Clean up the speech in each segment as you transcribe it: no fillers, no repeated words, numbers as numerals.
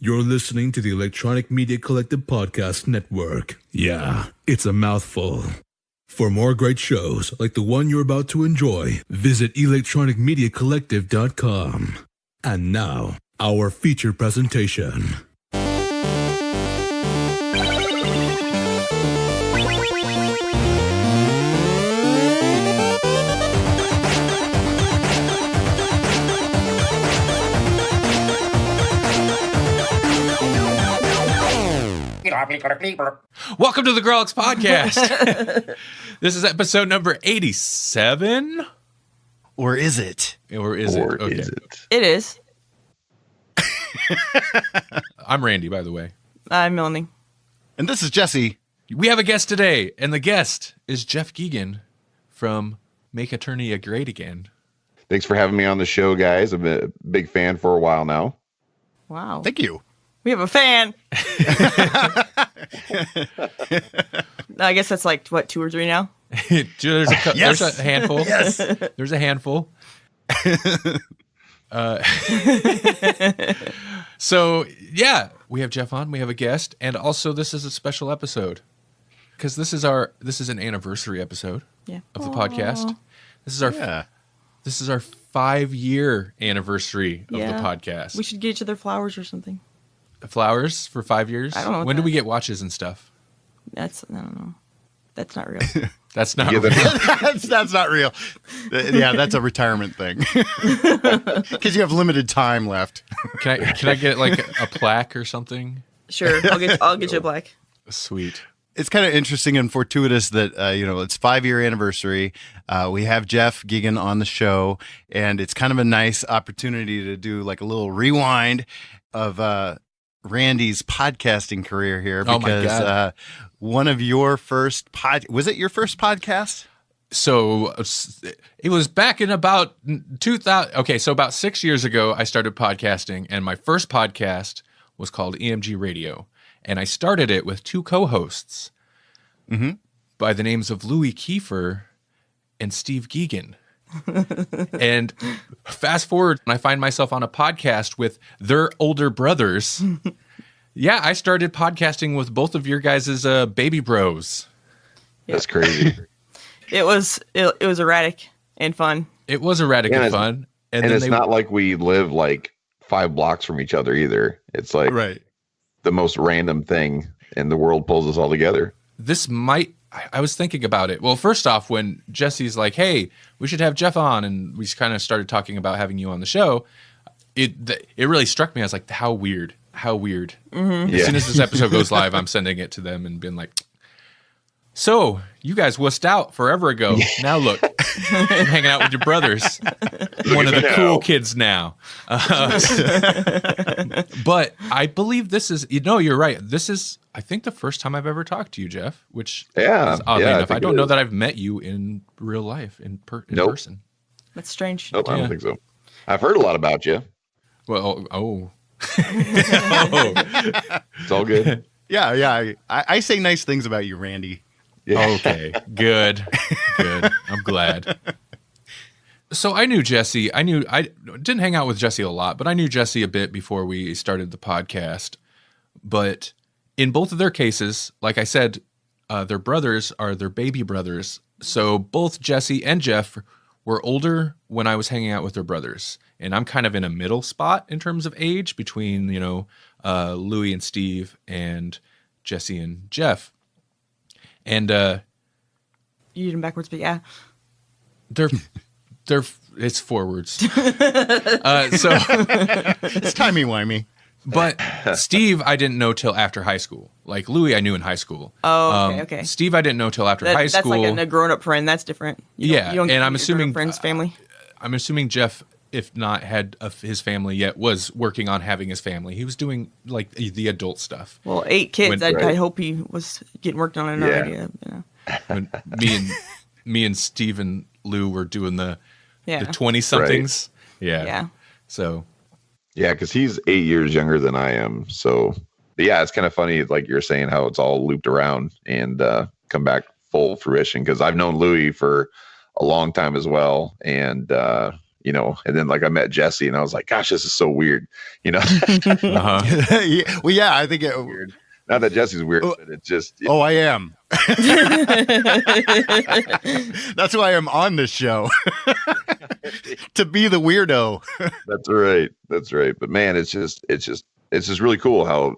You're listening to the Electronic Media Collective Podcast Network. Yeah, it's a mouthful. For more great shows like the one you're about to enjoy, visit electronicmediacollective.com. And now, our feature presentation. Welcome to the Grawlix Podcast. This is episode number 87. Or is it? Or is it? Okay. It is. I'm Randy, by the way. I'm Melanie. And this is Jesse. We have a guest today, and the guest is Jeff Geaghan from Make Eternia Great Again. Thanks for having me on the show, guys. I've been a big fan for a while now. Wow. Thank you. We have a fan. I guess that's like, what, 2 or 3 now? There's a handful. Yes. There's a handful. So, yeah, we have Jeff on. We have a guest. And also, this is a special episode. Because this is an anniversary episode of the podcast. This is our 5-year anniversry of the podcast. We should get each other flowers or something. Flowers for 5 years? I don't know. When do we get watches and stuff? I don't know. That's not real. That's not real. that's not real. Yeah, that's a retirement thing. Because you have limited time left. Can I get like a plaque or something? Sure. I'll get you a black. Sweet. It's kind of interesting and fortuitous that, it's 5-year anniversary. We have Jeff Geaghan on the show, and it's kind of a nice opportunity to do like a little rewind of Randy's podcasting career here, because one of your first was it your first podcast? So it was back in about 2000. Okay, so about 6 years ago, I started podcasting, and my first podcast was called EMG Radio, and I started it with 2 co-hosts by the names of Louis Kiefer and Steve Geaghan. And fast forward, and I find myself on a podcast with their older brothers. Yeah, I started podcasting with both of your guys' baby bros. That's crazy. It was erratic and fun. It was erratic and fun. And it's not like we live like 5 blocks from each other either. It's like the most random thing, and the world pulls us all together. I was thinking about it. Well, first off, when Jesse's like, hey, we should have Jeff on, and we kind of started talking about having you on the show, it really struck me. I was like, how weird. Mm-hmm. As soon as this episode goes live, I'm sending it to them and being like, so you guys wussed out forever ago. Now look, I'm hanging out with your brothers. One of the cool kids now. But I believe this is, you're right. This is, I think, the first time I've ever talked to you, Jeff, which is oddly enough. I don't know that I've met you in real life, in person. That's strange. Nope, I don't think so. I've heard a lot about you. Well, It's all good. Yeah. I say nice things about you, Randy. Yeah. Okay, good. I'm glad. So I knew Jesse. I didn't hang out with Jesse a lot, but I knew Jesse a bit before we started the podcast. But in both of their cases, like I said, their brothers are their baby brothers. So both Jesse and Jeff were older when I was hanging out with their brothers. And I'm kind of in a middle spot in terms of age between, Louis and Steve and Jesse and Jeff. And you did them backwards, but yeah. They're it's forwards. So it's timey-wimey. But Steve, I didn't know till after high school. Like Louis, I knew in high school. Oh, okay. Steve, I didn't know till after high school. That's like a grown-up friend. That's different. You don't and I'm assuming friends, family. I'm assuming Jeff, if not had his family yet, was working on having his family. He was doing like the adult stuff. Well, 8 kids. I hope he was getting worked on it already. When me and Steve and Lou were doing the 20-somethings. Right. Yeah. So. Yeah, because he's 8 years younger than I am. So, but yeah, it's kind of funny, like you're saying, how it's all looped around and come back full fruition. Because I've known Louis for a long time as well, and you know, and then like I met Jesse and I was like, gosh, this is so weird, you know? Yeah, well, yeah, I think it weird. Not that Jesse's weird, but it's just. Oh, I am. That's why I'm on this show. To be the weirdo. That's right. But man, it's just really cool how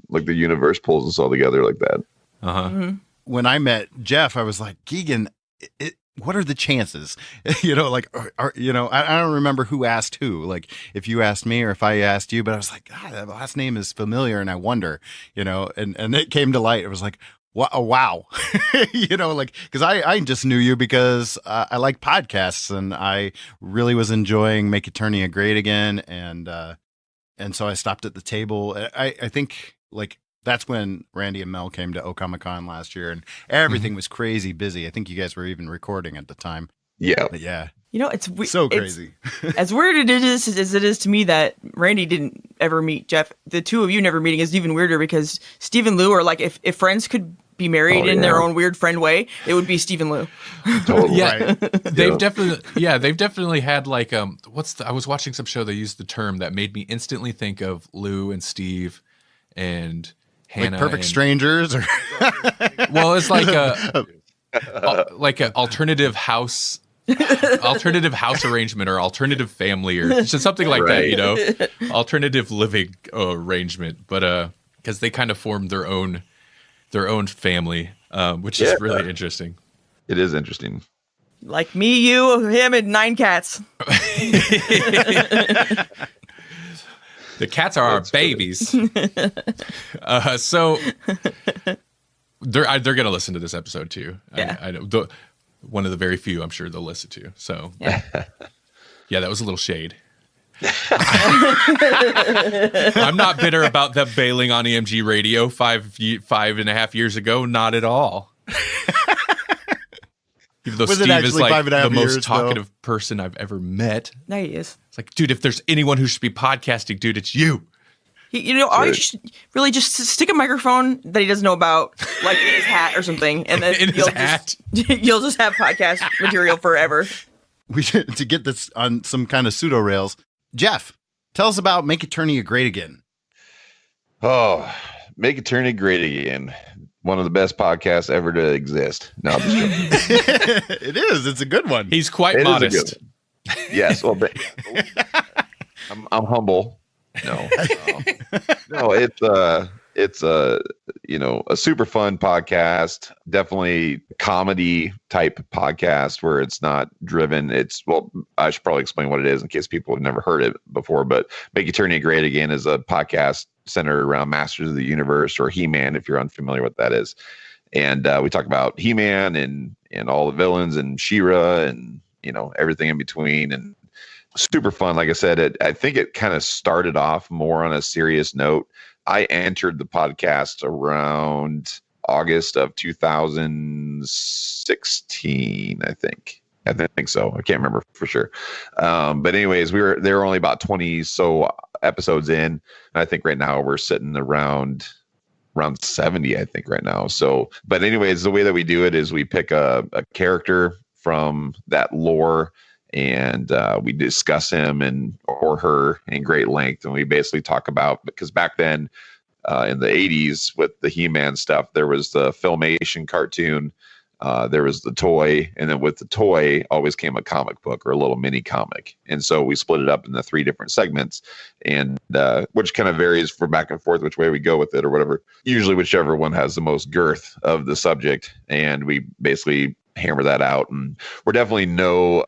like the universe pulls us all together like that. Mm-hmm. When I met Jeff, I was like, Geaghan, what are the chances? You know, like, you know, I don't remember who asked who, like if you asked me or if I asked you, but I was like, God, that last name is familiar. And I wonder, you know, and it came to light. It was like, wow. You know, like, cause I just knew you because I like podcasts and I really was enjoying Make Eternia Great Again. And so I stopped at the table. I think like, that's when Randy and Mel came to Okamacon last year, and everything was crazy busy. I think you guys were even recording at the time. Yeah. But yeah. You know, it's so crazy. As weird as it is to me that Randy didn't ever meet Jeff, the two of you never meeting is even weirder because Steve and Lou are like, if friends could be married in their own weird friend way, it would be Steve and Lou. Totally. Yeah. They've definitely had like, I was watching some show, they used the term that made me instantly think of Lou and Steve and Hannah, like Perfect Strangers, or well, it's like an alternative house arrangement or alternative family or just something like that, you know, alternative living arrangement. But because they kind of formed their own family, which is really interesting. It is interesting. Like me, you, him, and 9 cats. The cats are our babies. So they're going to listen to this episode too. Yeah. I know one of the very few I'm sure they'll listen to. So yeah, that was a little shade. I'm not bitter about them bailing on EMG radio 5.5 years ago. Not at all. Even though Steve is like the most talkative person I've ever met. No, he is. It's like, dude, if there's anyone who should be podcasting, dude, it's you. You know, you should really just stick a microphone that he doesn't know about, like in his hat or something, and then you'll just have podcast material forever. We should, to get this on some kind of pseudo rails. Jeff, tell us about Make Eternia Great Again. Oh, Make Eternia Great Again. One of the best podcasts ever to exist. No, I'm just joking. It is. It's a good one. He's quite modest. Yes. Well, I'm humble. No, it's a super fun podcast. Definitely comedy type podcast where it's not driven. I should probably explain what it is in case people have never heard it before. But Make Eternia Great Again is a podcast centered around Masters of the Universe, or He-Man, if you're unfamiliar with what that is. And we talk about He-Man and all the villains and She-Ra and, you know, everything in between. And super fun. Like I said, I think it kind of started off more on a serious note. I entered the podcast around August of 2016, I think so. I can't remember for sure. But anyways, there were only about 20 so episodes in. And I think right now we're sitting around 70, I think right now. So, but anyways, the way that we do it is we pick a character from that lore and we discuss him or her in great length. And we basically talk about, because back then in the 80s with the He-Man stuff, there was the Filmation cartoon, there was the toy, and then with the toy always came a comic book or a little mini comic. And so we split it up into 3 different segments, and which kind of varies for back and forth which way we go with it or whatever. Usually whichever one has the most girth of the subject, and we basically hammer that out. And we're definitely no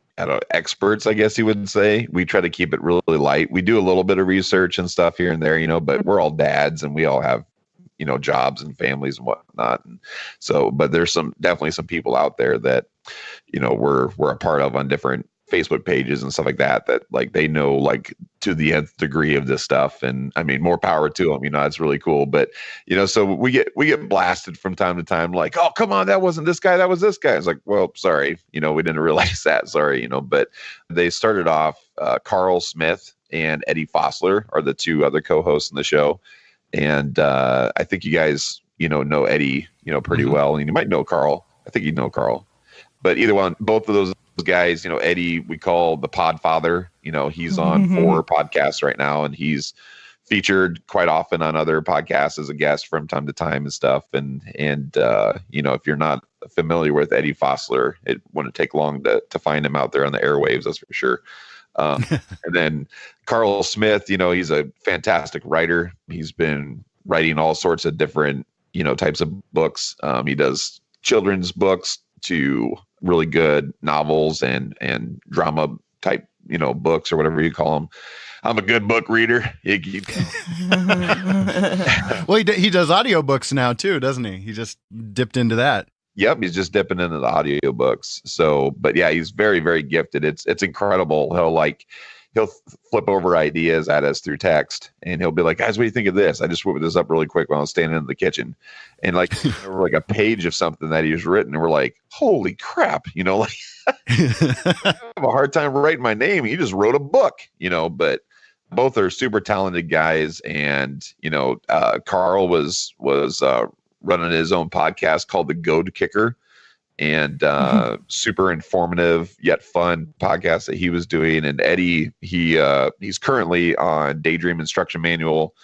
experts, I guess you would say. We try to keep it really light. We do a little bit of research and stuff here and there, you know, but we're all dads and we all have, you know, jobs and families and whatnot. And so, but there's definitely some people out there that, you know, we're a part of on different Facebook pages and stuff like that like they know like to the nth degree of this stuff. And I mean, more power to them, you know, it's really cool. But, you know, so we get blasted from time to time, like, oh, come on, that wasn't this guy, that was this guy. It's like, well, sorry, you know, we didn't realize that. Sorry, you know, but they started off, Carl Smith and Eddie Fossler are the 2 other co-hosts in the show. And I think you guys, you know Eddie, you know, pretty well. And you might know Carl. I think you know Carl. But both of those guys, Eddie, we call the Podfather. He's on 4 podcasts right now, and he's featured quite often on other podcasts as a guest from time to time and stuff. And if you're not familiar with Eddie Fossler, it wouldn't take long to find him out there on the airwaves, that's for sure. And then Carl Smith, he's a fantastic writer. He's been writing all sorts of different, types of books. He does children's books to really good novels and drama type, books or whatever you call them. I'm a good book reader. Well, he does audiobooks now too, doesn't he? He just dipped into that. Yep, he's just dipping into the audiobooks. So, but yeah, he's very, very gifted. It's incredible. He'll flip over ideas at us through text, and he'll be like, "Guys, what do you think of this? I just whipped this up really quick while I was standing in the kitchen," and like a page of something that he's written, and we're like, "Holy crap!" I have a hard time writing my name. He just wrote a book, But both are super talented guys, and Carl was running his own podcast called The Goad Kicker, and super informative yet fun podcast that he was doing. And Eddie, he's currently on Daydream Instruction Manual,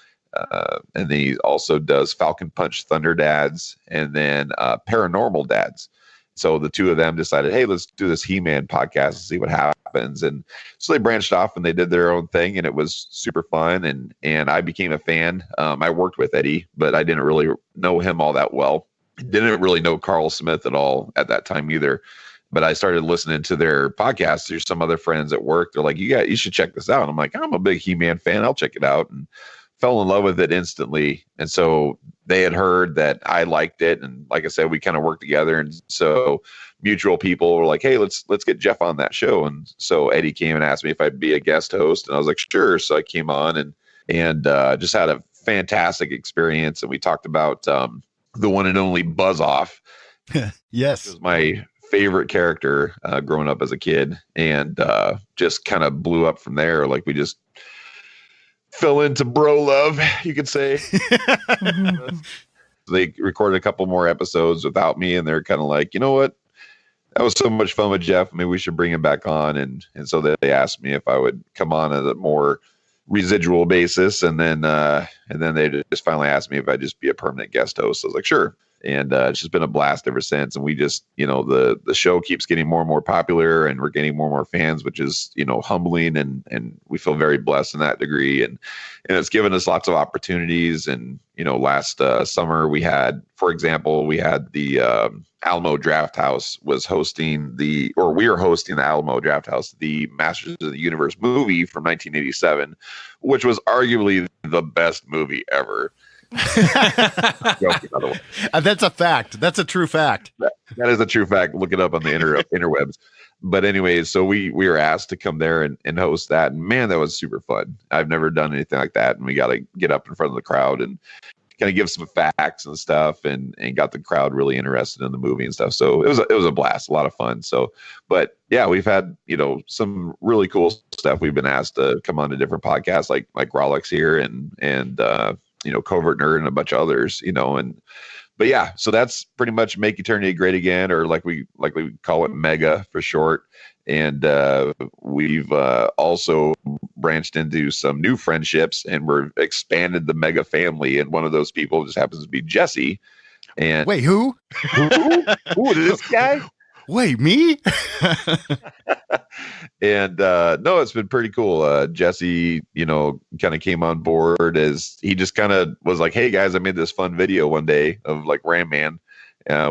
and he also does Falcon Punch Thunder Dads, and then Paranormal Dads. So the two of them decided, hey, let's do this He-Man podcast and see what happens. And so they branched off and they did their own thing, and it was super fun. And I became a fan. I worked with Eddie, but I didn't really know him all that well. Didn't really know Carl Smith at all at that time either. But I started listening to their podcasts. There's some other friends at work. They're like, you should check this out. And I'm like, I'm a big He-Man fan. I'll check it out. And fell in love with it instantly. And so they had heard that I liked it. And like I said, we kind of worked together. And so mutual people were like, hey, let's get Jeff on that show. And so Eddie came and asked me if I'd be a guest host. And I was like, sure. So I came on and just had a fantastic experience. And we talked about the one and only Buzz Off. Yes. It was my favorite character growing up as a kid, and just kind of blew up from there. Like we just fell into bro love, you could say. They recorded a couple more episodes without me, and they're kind of like, you know what? That was so much fun with Jeff. Maybe we should bring him back on. And so they asked me if I would come on at a more residual basis. And then they just finally asked me if I'd just be a permanent guest host. I was like, sure. And it's just been a blast ever since. And we just, the show keeps getting more and more popular, and we're getting more and more fans, which is, humbling. And we feel very blessed in that degree. And it's given us lots of opportunities. And, last summer we had the Alamo Draft House was hosting we are hosting the Alamo Draft House, the Masters of the Universe movie from 1987, which was arguably the best movie ever. That's a fact. That's a true fact. That is a true fact. Look it up on the interwebs. But anyways, so we were asked to come there and host that. And man, that was super fun. I've never done anything like that. And we got to get up in front of the crowd and kind of give some facts and stuff, and got the crowd really interested in the movie and stuff. So it was a blast, a lot of fun. So, but yeah, we've had, some really cool stuff. We've been asked to come on to different podcasts like Grawlix here and Covert Nerd and a bunch of others, but yeah, so that's pretty much Make Eternia Great Again, or like we call it Mega for short. And we've also branched into some new friendships, and we're expanded the Mega family. And one of those people just happens to be Jesse. And wait, who? Who? This guy? Wait, me? And no, it's been pretty cool. Jesse, kind of came on board as he just kind of was like, hey guys, I made this fun video one day of like Ram Man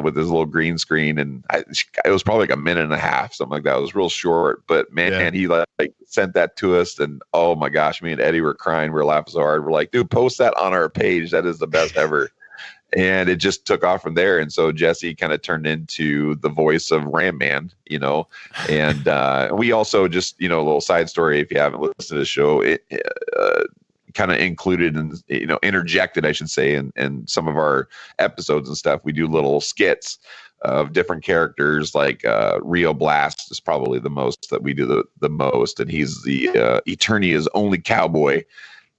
with this little green screen, and it was probably like a minute and a half, something like that. It was real short, but man, he like sent that to us, and oh my gosh, me and Eddie were crying. We were laughing so hard. We're like, dude, post that on our page. That is the best ever. And it just took off from there. And so Jesse kind of turned into the voice of Ram Man, and we also just, a little side story. If you haven't listened to the show, it kind of included and, interjected, I should say, in some of our episodes and stuff. We do little skits of different characters, like Rio Blast is probably the most that we do the most. And he's the Eternia's only cowboy.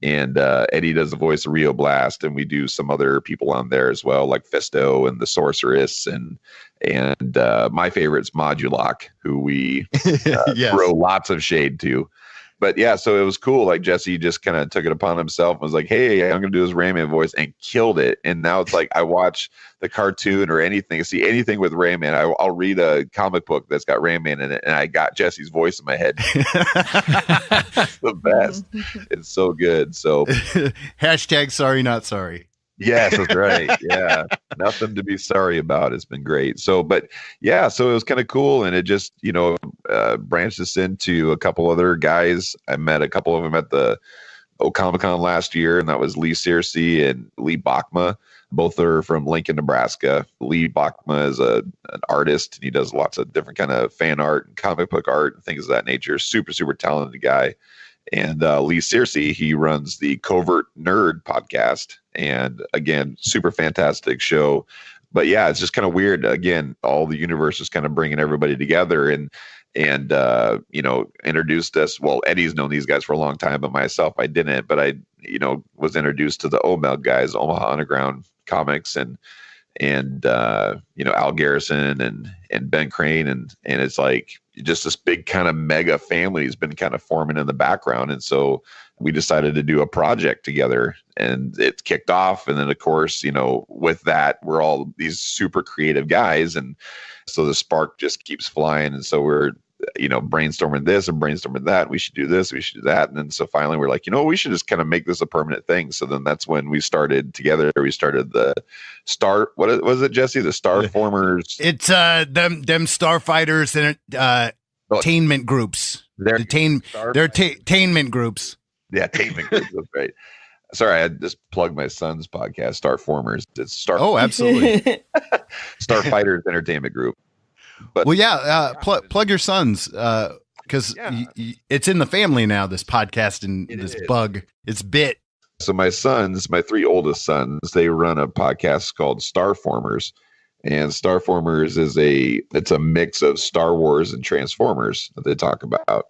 And Eddie does the voice of Rio Blast, and we do some other people on there as well, like Fisto and the Sorceress, and my favorite's Modulok, who we throw lots of shade to. But yeah, so it was cool. Like Jesse just kind of took it upon himself and was like, "Hey, I'm gonna do his Rayman voice," and killed it. And now it's like I watch the cartoon or anything, see anything with Rayman, I'll read a comic book that's got Rayman in it, and I got Jesse's voice in my head. It's the best. It's so good. So hashtag sorry not sorry. Yes, that's right. Yeah. Nothing to be sorry about. It's been great. So, but yeah, so it was kind of cool. And it just, branched us into a couple other guys. I met a couple of them at the Comic-Con last year, and that was Lee Searcy and Lee Bachma. Both are from Lincoln, Nebraska. Lee Bachma is an artist, and he does lots of different kind of fan art and comic book art and things of that nature. Super, super talented guy. And Lee Searcy, he runs the Covert Nerd podcast. And again, super fantastic show. But yeah, it's just kind of weird. Again, all the universe is kind of bringing everybody together and introduced us. Well, Eddie's known these guys for a long time, but myself, I didn't. But I, was introduced to the OMEG guys, Omaha Underground Comics, and Al Garrison and Ben Crane. And it's like just this big kind of mega family has been kind of forming in the background. And so we decided to do a project together, and it kicked off. And then of course, with that, we're all these super creative guys. And so the spark just keeps flying. And so we're, brainstorming this and brainstorming that. We should do this, we should do that. And then so finally we're like, we should just kind of make this a permanent thing. So then that's when we started together. We started the what was it, Jesse? The Star Formers. It's them Starfighters and attainment groups. They're attainment groups. Yeah, attainment groups. That's right. Sorry, I just plugged my son's podcast, Star Formers. It's Star. Oh, absolutely. Starfighters Entertainment Group. But well, yeah, plug your sons because it's in the family now. This podcast and this bug, it's bit. So my three oldest sons, they run a podcast called Star Formers, and Star Formers it's a mix of Star Wars and Transformers that they talk about.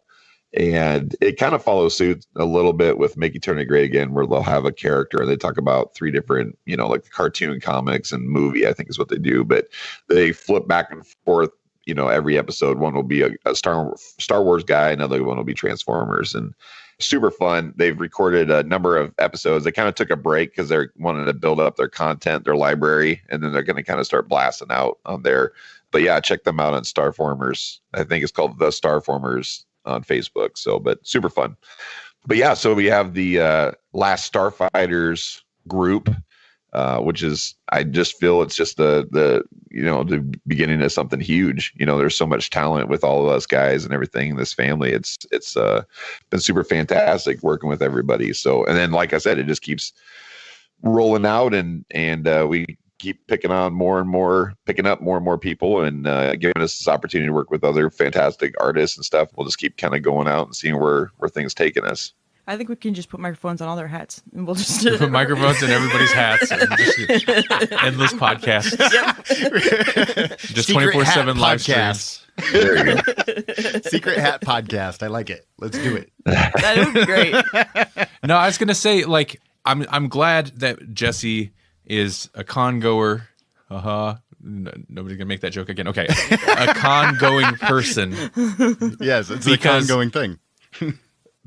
And it kind of follows suit a little bit with Make Eternia Great Again, where they'll have a character and they talk about three different, like the cartoon, comics, and movie, I think is what they do. But they flip back and forth, every episode. One will be a Star Wars guy, another one will be Transformers, and super fun. They've recorded a number of episodes. They kind of took a break because they're wanting to build up their content, their library, and then they're going to kind of start blasting out on there. But yeah, check them out on Star Formers. I think it's called The Star Formers on Facebook. So, but super fun. But yeah, so we have the Last Starfighters group, which is, I just feel it's just the beginning of something huge. There's so much talent with all of us guys and everything in this family. It's been super fantastic working with everybody. So, and then, like I said, it just keeps rolling out, and we keep picking up more and more people, and giving us this opportunity to work with other fantastic artists and stuff. We'll just keep kind of going out and seeing where things taking us. I think we can just put microphones on all their hats, and we'll just put microphones in everybody's hats. And just endless podcasts. Yep. Just 24/7 live streams. There you go. Secret hat podcast. I like it. Let's do it. That would be great. No, I was gonna say, like, I'm glad that Jesse is a con goer. Nobody's gonna make that joke again. Okay, a con going person. Yes, it's a con going thing.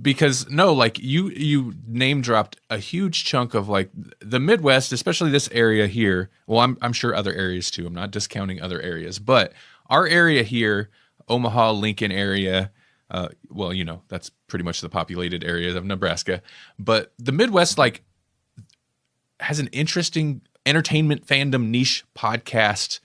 Because you name dropped a huge chunk of like the Midwest, especially this area here. Well, I'm sure other areas too. I'm not discounting other areas, but our area here, Omaha, Lincoln area. That's pretty much the populated areas of Nebraska. But the Midwest, has an interesting entertainment fandom niche podcast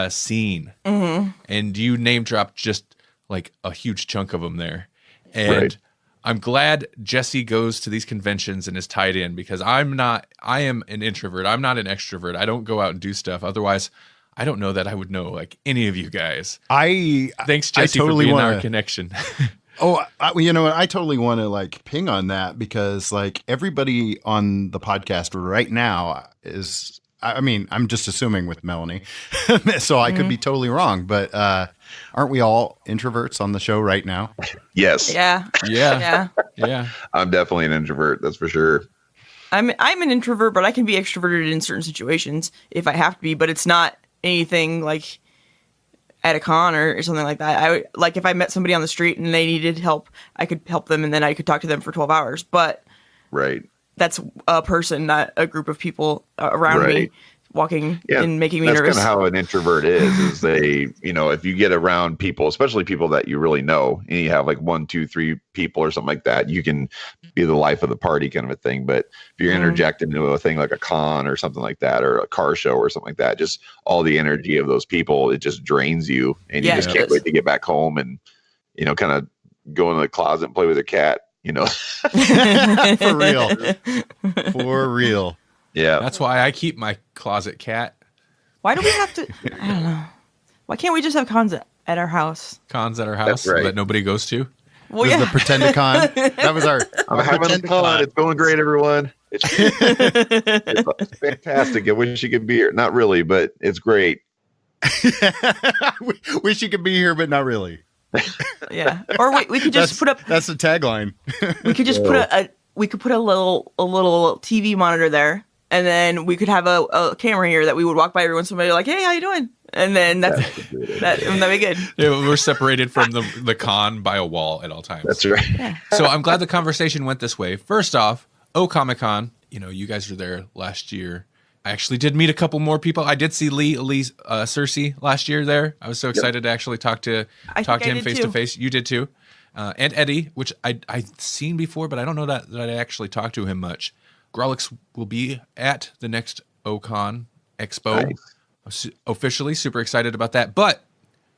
scene. Mm-hmm. And you name dropped just like a huge chunk of them there. And right. I'm glad Jesse goes to these conventions and is tied in, because I am an introvert. I'm not an extrovert. I don't go out and do stuff. Otherwise, I don't know that I would know any of you guys. Thanks, Jesse, for being our connection. I totally want to ping on that, because everybody on the podcast right now is I mean, I'm just assuming with Melanie, so I could be totally wrong, but aren't we all introverts on the show right now? Yes. Yeah. I'm definitely an introvert. That's for sure. I'm an introvert, but I can be extroverted in certain situations if I have to be, but it's not anything like at a con or something like that. Like if I met somebody on the street and they needed help, I could help them and then I could talk to them for 12 hours. But right. That's a person, not a group of people around me walking and making me nervous. That's kind of how an introvert is they, if you get around people, especially people that you really know, and you have like 1, 2, 3 people or something like that, you can be the life of the party kind of a thing. But if you're interjected into a thing like a con or something like that, or a car show or something like that, just all the energy of those people, it just drains you, and you just can't wait to get back home and, kind of go into the closet and play with your cat. For real. Yeah. That's why I keep my closet cat. Why do we have to? I don't know. Why can't we just have cons at our house? Cons at our house that nobody goes to. Well, the Pretend-A-Con. That was our. I'm having a con. It's going great, everyone. It's fantastic. I wish you could be here. Not really, but it's great. Wish you could be here, but not really. Yeah, or we could just put up. That's the tagline. We could just put a little TV monitor there, and then we could have a camera here that we would walk by every once in a while, like, "Hey, how you doing?" And then that'd be good. Yeah, we're separated from the con by a wall at all times. That's right. Yeah. So I'm glad the conversation went this way. First off, Comic-Con. You guys were there last year. I actually did meet a couple more people. I did see Cersei last year there. I was so excited to actually talk to him face to face. You did too. And Eddie, which I'd seen before, but I don't know that I actually talked to him much. Grawlix will be at the next Ocon Expo. Nice. Officially, super excited about that. But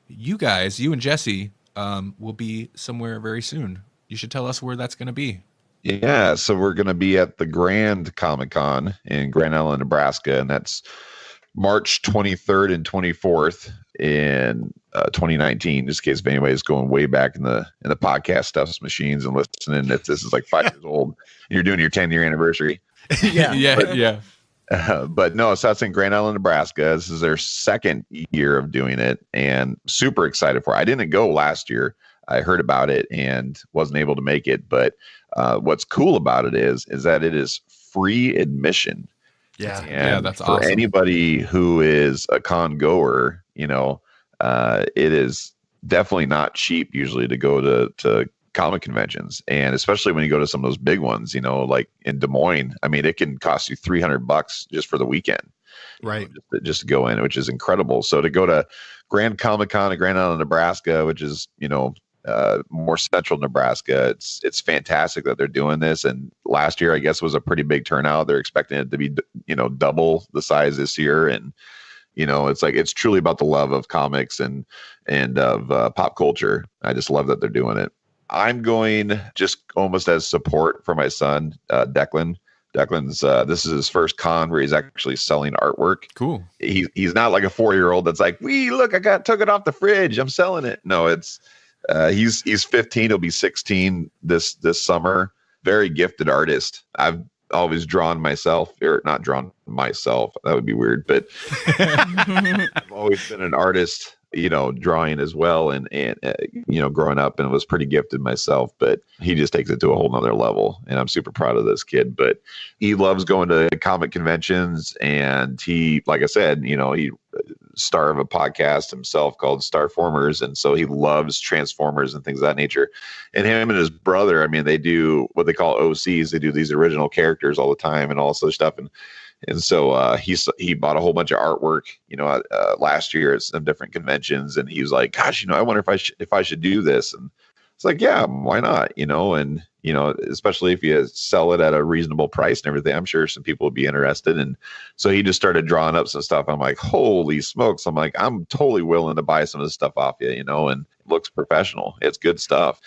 you and Jesse, will be somewhere very soon. You should tell us where that's going to be. Yeah, so we're going to be at the Grand Comic-Con in Grand Island, Nebraska, and that's March 23rd and 24th in 2019. Just in case if anybody's going way back in the podcast stuff machines and listening, that this is like 5 years old, and you're doing your 10-year anniversary. Yeah. But no, so that's in Grand Island, Nebraska. This is their second year of doing it, and super excited for it. I didn't go last year. I heard about it and wasn't able to make it, but what's cool about it is that it is free admission. Yeah, that's for awesome. Anybody who is a con goer, it is definitely not cheap usually to go to comic conventions, and especially when you go to some of those big ones, like in Des Moines. I mean, it can cost you $300 just for the weekend, right? Just to go in, which is incredible. So to go to Grand Comic-Con in Grand Island, Nebraska, which is more central Nebraska, it's fantastic that they're doing this. And last year, I guess, was a pretty big turnout. They're expecting it to be double the size this year, and it's truly about the love of comics and of pop culture. I just love that they're doing it. I'm going just almost as support for my son, Declan. Declan's this is his first con where he's actually selling artwork. Cool. He's not like a 4-year-old that's like, look, I took it off the fridge, I'm selling it. No, it's he's 15. He'll be 16 this summer. Very gifted artist. I've always drawn myself, or not drawn myself. That would be weird, but I've always been an artist, drawing as well. And growing up, and was pretty gifted myself, but he just takes it to a whole nother level. And I'm super proud of this kid, but he loves going to comic conventions. And he, like I said, he star of a podcast himself called Starformers, and so he loves Transformers and things of that nature. And him and his brother, I mean, they do what they call OCs. They do these original characters all the time and all this other stuff. And so he bought a whole bunch of artwork, last year at some different conventions, and he was like, "Gosh, I wonder if I should do this." And it's like, yeah, why not? And especially if you sell it at a reasonable price and everything, I'm sure some people would be interested. And so he just started drawing up some stuff. I'm like, holy smokes! I'm like, I'm totally willing to buy some of this stuff off you, and it looks professional. It's good stuff.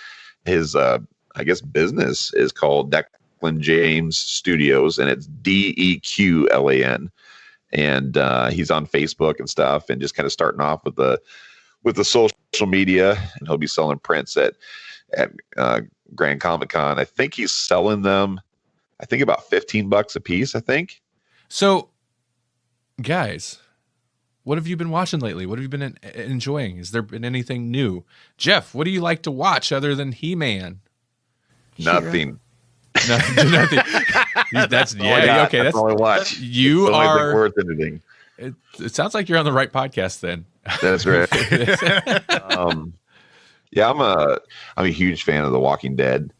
His I guess business is called Declan James Studios, and it's DEQLAN. And he's on Facebook and stuff, and just kind of starting off with the social media, and he'll be selling prints at Grand Comic-Con. I think he's selling them, about $15 a piece, I think. So guys, what have you been watching lately? What have you been enjoying? Has there been anything new? Jeff, what do you like to watch other than He-Man? Nothing. Nothing. That's yeah. Okay, that's all I watch. You are worth anything. It sounds like you're on the right podcast then. That's right. Yeah, I'm a huge fan of The Walking Dead,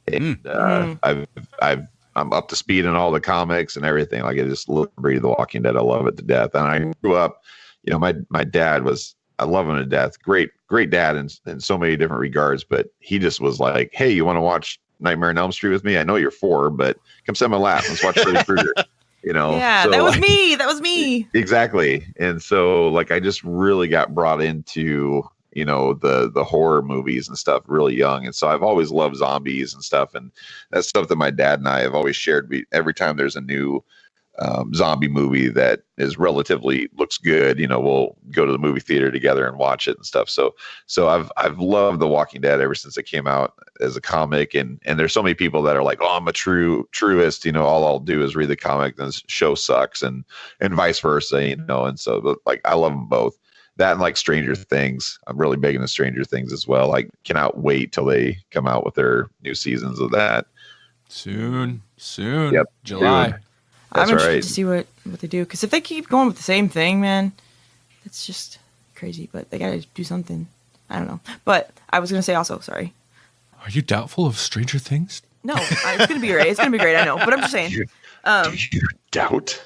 and I'm up to speed in all the comics and everything. Like, I just live and breathe The Walking Dead. I love it to death. And I grew up, my dad was, I love him to death. Great dad in so many different regards. But he just was like, hey, you want to watch Nightmare on Elm Street with me? I know you're 4, but come sit in my lap. Let's watch Freddy Krueger. Yeah, so, that was me. Exactly. And so, like, I just really got brought into, the horror movies and stuff really young. And so I've always loved zombies and stuff. And that's stuff that my dad and I have always shared. Every time there's a new zombie movie that is relatively looks good, we'll go to the movie theater together and watch it and stuff. So I've loved The Walking Dead ever since it came out as a comic. And there's so many people that are like, oh, I'm a truist, all I'll do is read the comic, then the show sucks, and vice versa, and so, like, I love them both. That and like Stranger Things. I'm really big into Stranger Things as well. I cannot wait till they come out with their new seasons of that. Soon. Yep. July. Soon. I'm interested to see what they do. Because if they keep going with the same thing, man, it's just crazy. But they got to do something. I don't know. But I was going to say also, sorry. Are you doubtful of Stranger Things? No, it's going to be great. It's going to be great. I know. But I'm just saying. Do you doubt?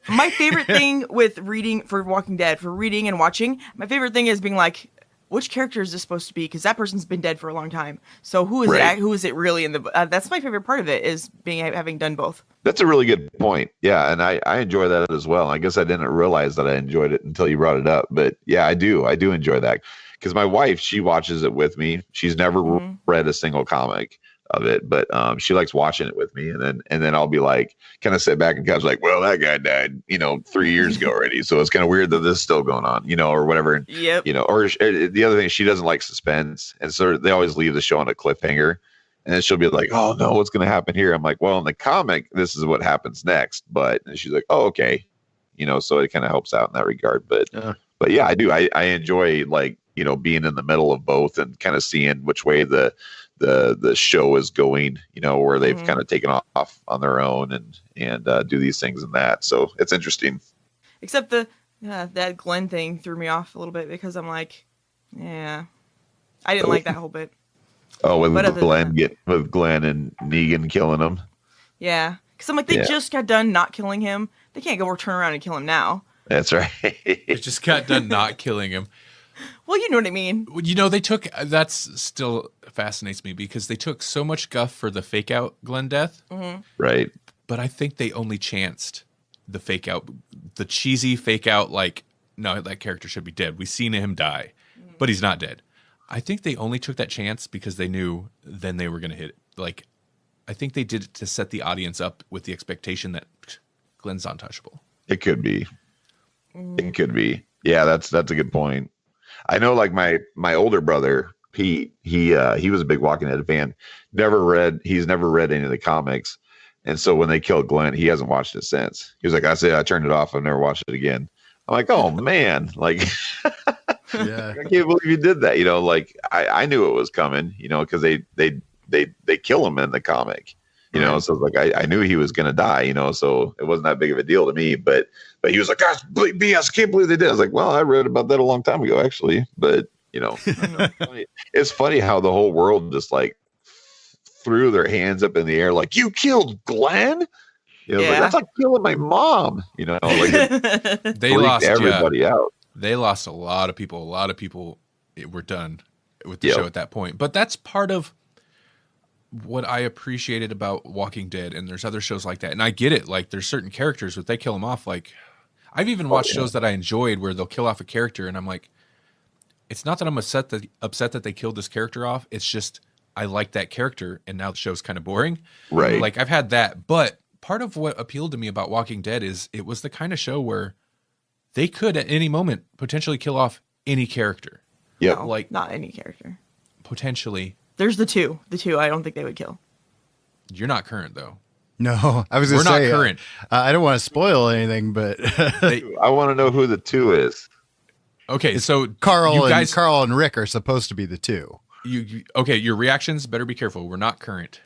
My favorite thing with reading for Walking Dead, for reading and watching, my favorite thing is being like, which character is this supposed to be? Because that person's been dead for a long time. So who is it? Who is it really in the? That's my favorite part of it, is having done both. That's a really good point. Yeah, and I enjoy that as well. I guess I didn't realize that I enjoyed it until you brought it up. But yeah, I do enjoy that, because my wife, she watches it with me. She's never read a single comic of it, but she likes watching it with me, and then I'll be like, kind of sit back and kind of like, well, that guy died 3 years ago already, so it's kind of weird that this is still going on, or whatever. Yep. Or the other thing, she doesn't like suspense, and so they always leave the show on a cliffhanger, and then she'll be like, oh no, what's going to happen here? I'm like, well, in the comic, this is what happens next, and she's like, oh, okay, so it kind of helps out in that regard. But yeah, I do. I enjoy, like, being in the middle of both and kind of seeing which way the show is going, where they've kind of taken off on their own and do these things and that. So it's interesting. Except that Glenn thing threw me off a little bit, because I'm like, yeah, I didn't like that whole bit. Oh, with Glenn and Negan killing him. Yeah, because I'm like, they just got done not killing him. They can't go turn around and kill him now. That's right. They just got done not killing him. Well, you know what I mean. They took, that's still fascinates me, because they took so much guff for the fake out Glenn death. Mm-hmm. Right. But I think they only chanced the fake out, the cheesy fake out, like, no, that character should be dead. We've seen him die, but he's not dead. I think they only took that chance because they knew then they were going to hit it. Like, I think they did it to set the audience up with the expectation that Glenn's untouchable. It could be. It could be. Yeah, that's a good point. I know, like, my older brother, Pete, he was a big Walking Dead fan. He's never read any of the comics. And so when they killed Glenn, he hasn't watched it since. He was like, I turned it off. I've never watched it again. I'm like, oh man, like, yeah, I can't believe you did that. Like, I knew it was coming, because they kill him in the comic, so like, I knew he was going to die, so it wasn't that big of a deal to me, but he was like, gosh, BS, I can't believe they did. I was like, well, I read about that a long time ago, actually, but it's funny how the whole world just, like, threw their hands up in the air, like, you killed Glenn? Like, that's like killing my mom, like, they lost everybody out. They lost a lot of people. A lot of people were done with the show at that point. But that's part of what I appreciated about Walking Dead, and there's other shows like that. And I get it. Like, there's certain characters that they kill them off. Like, I've even watched shows that I enjoyed where they'll kill off a character, and I'm like, it's not that I'm upset that they killed this character off. It's just I like that character, and now the show's kind of boring. Right. Like, I've had that. But part of what appealed to me about Walking Dead is it was the kind of show where they could at any moment potentially kill off any character. Yeah. No, like, not any character. Potentially. There's the two. The two I don't think they would kill. You're not current, though. No, I was going to say, we're not current. I don't want to spoil anything, but I want to know who the 2 is. Okay, so Carl and Rick are supposed to be the 2. Okay, your reactions better be careful. We're not current.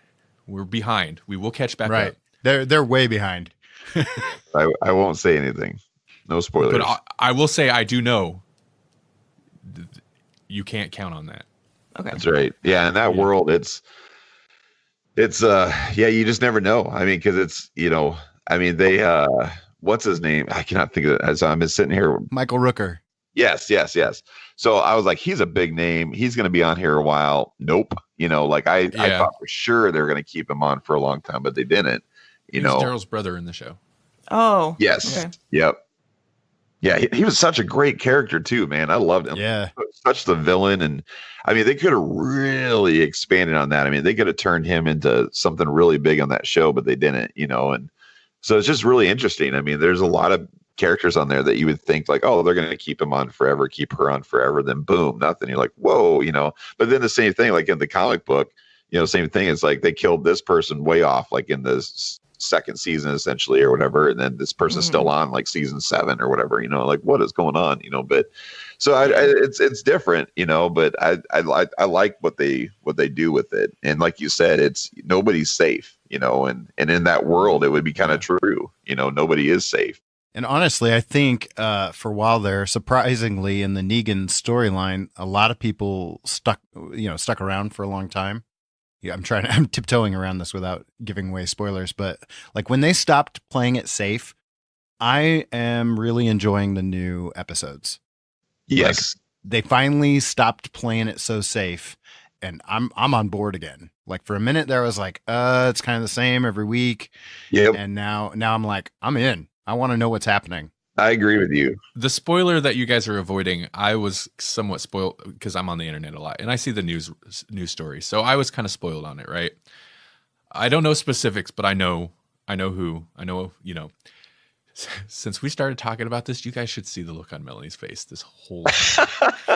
We're behind. We will catch back up. They're way behind. I won't say anything. No spoilers. But I will say I do know. You can't count on that. Okay, that's right. Yeah, in that world, it's you just never know. I mean, because it's they what's his name? I cannot think of it. As I'm just sitting here, Michael Rooker. Yes. So I was like, he's a big name. He's going to be on here a while. Nope. I thought for sure they're going to keep him on for a long time, but they didn't. He's Daryl's brother in the show. Oh. Yes. Okay. Yep. Yeah, he was such a great character too, man. I loved him. Yeah. Such the villain. And I mean, they could have really expanded on that. I mean, they could have turned him into something really big on that show, but they didn't, and so it's just really interesting. I mean, there's a lot of characters on there that you would think like, oh, they're going to keep him on forever, keep her on forever. Then boom, nothing. You're like, whoa, but then the same thing, like in the comic book, same thing. It's like they killed this person way off, like in the second season essentially or whatever. And then this person's still on like season 7 or whatever, like what is going on, but so it's different, but I like what they do with it. And like you said, it's nobody's safe, and in that world, it would be kind of true, nobody is safe. And honestly, I think for a while there, surprisingly, in the Negan storyline, a lot of people stuck around for a long time. Yeah, I'm tiptoeing around this without giving away spoilers, but like when they stopped playing it safe, I am really enjoying the new episodes. Yes. Like, they finally stopped playing it so safe, and I'm on board again. Like for a minute there, I was like, it's kind of the same every week. Yeah. And now I'm like, I'm in. I want to know what's happening. I agree with you. The spoiler that you guys are avoiding, I was somewhat spoiled because I'm on the internet a lot and I see the news stories. So I was kind of spoiled on it, right? I don't know specifics, but I know who. I know, Since we started talking about this, you guys should see the look on Melanie's face. This whole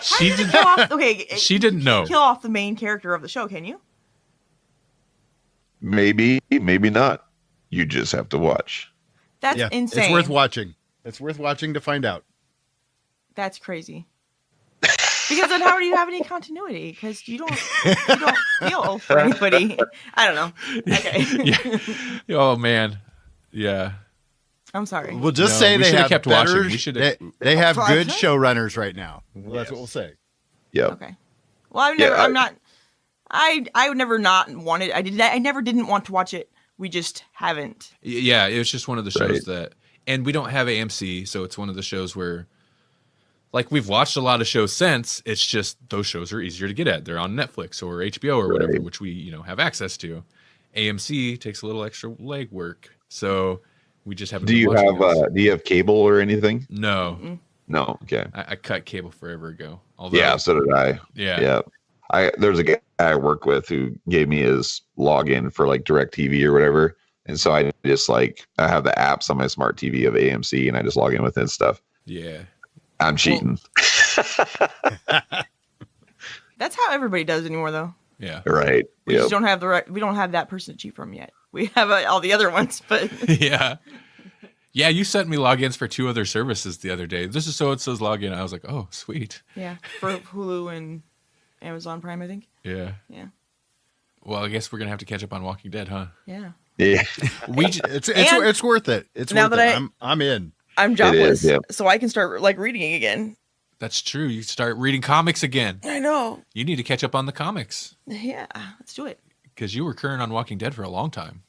she didn't know. Kill off the main character of the show, can you? Maybe not. You just have to watch. That's insane. It's worth watching. It's worth watching to find out. That's crazy. Because then how do you have any continuity? Because you don't feel for anybody. I don't know. Okay. Yeah. Oh man. Yeah. I'm sorry. We'll just say they have kept better, watching. We should. They have good showrunners right now. Well, that's what we'll say. Yeah. Okay. Well, I would never not want it. I never didn't want to watch it. We just haven't. Yeah, it was just one of the shows that, and we don't have AMC, so it's one of the shows where, like, we've watched a lot of shows since. It's just those shows are easier to get at. They're on Netflix or HBO or whatever, which we have access to. AMC takes a little extra legwork, so we just haven't. Do you have cable or anything? No. Mm-mm. No. Okay. I cut cable forever ago. Although, yeah, so did I. Yeah. There's a guy I work with who gave me his login for like DirecTV or whatever. And so I just I have the apps on my smart TV of AMC and I just log in with his stuff. Yeah. I'm cheating. That's how everybody does anymore though. Yeah. Right. We just don't have we don't have that person to cheat from yet. We have all the other ones, but yeah. Yeah, you sent me logins for 2 other services the other day. This is so-and-so's login. I was like, oh, sweet. Yeah, for Hulu and Amazon Prime, I think. Yeah. Yeah. Well, I guess we're gonna have to catch up on Walking Dead, huh? Yeah. Yeah. It's worth it. It's now worth that it. I'm in. I'm jobless, so I can start reading again. That's true. You start reading comics again. I know. You need to catch up on the comics. Yeah, let's do it. Because you were current on Walking Dead for a long time.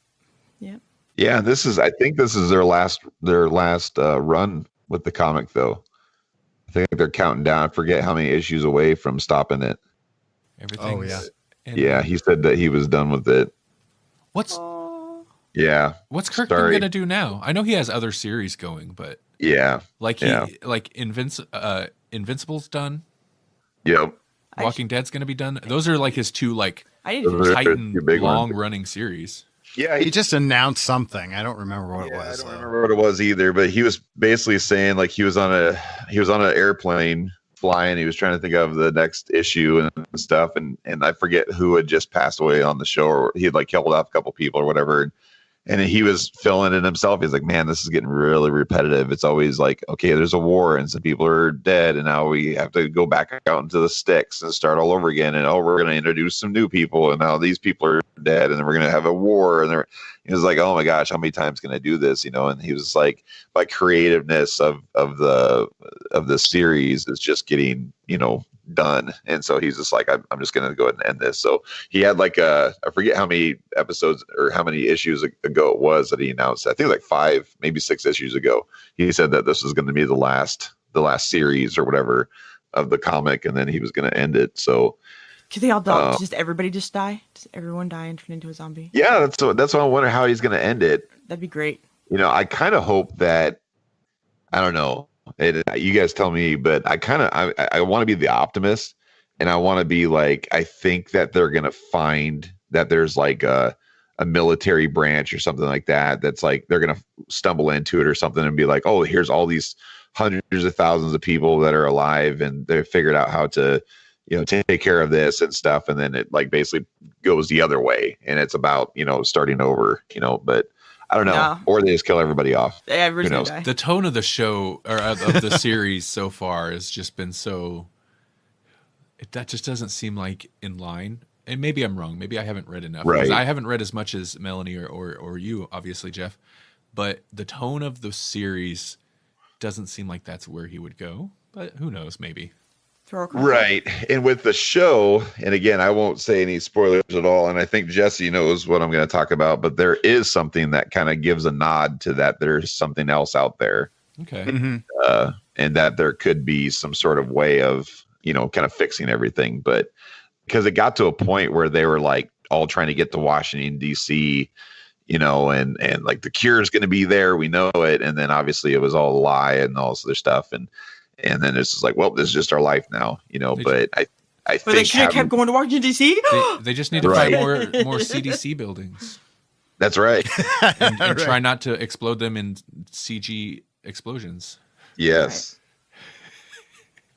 Yeah. Yeah, I think this is their last run with the comic though. I think they're counting down. I forget how many issues away from stopping it. Everything. Oh yeah. Yeah, he said that he was done with it. What's Kirkman gonna do now? I know he has other series going, but Invincible's done. Yep. Walking Dead's gonna be done. Those are like his 2 Titan long running series. Yeah, he just announced something. I don't remember what it was. I don't remember what it was either, but he was basically saying like he was on an airplane flying. He was trying to think of the next issue and stuff, and I forget who had just passed away on the show, or he had killed off a couple people or whatever. And he was feeling it himself. He's like, man, this is getting really repetitive. It's always like, okay, there's a war and some people are dead. And now we have to go back out into the sticks and start all over again. And, we're going to introduce some new people. And now these people are dead. And then we're going to have a war. And he was like, oh my gosh, how many times can I do this? And he was like, by creativeness of the series is just getting, done. And so he's just like, I'm just going to go ahead and end this. So he had like I forget how many episodes or how many issues ago it was that he announced. I think like 5, maybe 6 issues ago, he said that this was going to be the last series or whatever of the comic. And then he was going to end it. So could they all die? Just everybody just die? Does everyone die and turn into a zombie? Yeah. That's what I wonder how he's going to end it. That'd be great. I kind of hope that, I don't know, you guys tell me, but I want to be the optimist, and I want to be like, I think that they're going to find that there's like a military branch or something like that. That's like, they're going to stumble into it or something and be like, oh, here's all these hundreds of thousands of people that are alive and they've figured out how to, take care of this and stuff. And then it like basically goes the other way. And it's about, starting over, but I don't know. Yeah. Or they just kill everybody off. Yeah, who knows? The tone of the show or of the series so far has just been so. That just doesn't seem like in line. And maybe I'm wrong. Maybe I haven't read enough. Right. I haven't read as much as Melanie or you, obviously, Jeff. But the tone of the series doesn't seem like that's where he would go. But who knows? Maybe. Right. And with the show, and again, I won't say any spoilers at all. And I think Jesse knows what I'm going to talk about, but there is something that kind of gives a nod to that. There's something else out there. Okay. Mm-hmm. And that there could be some sort of way of, kind of fixing everything. But because it got to a point where they were like all trying to get to Washington, D.C., and like the cure is going to be there. We know it. And then obviously it was all a lie and all this other stuff. And then it's just like, well, this is just our life now, but I think they should have kept going to Washington, D.C. They just need to find more CDC buildings. That's right. and try not to explode them in CG explosions. Yes. Right.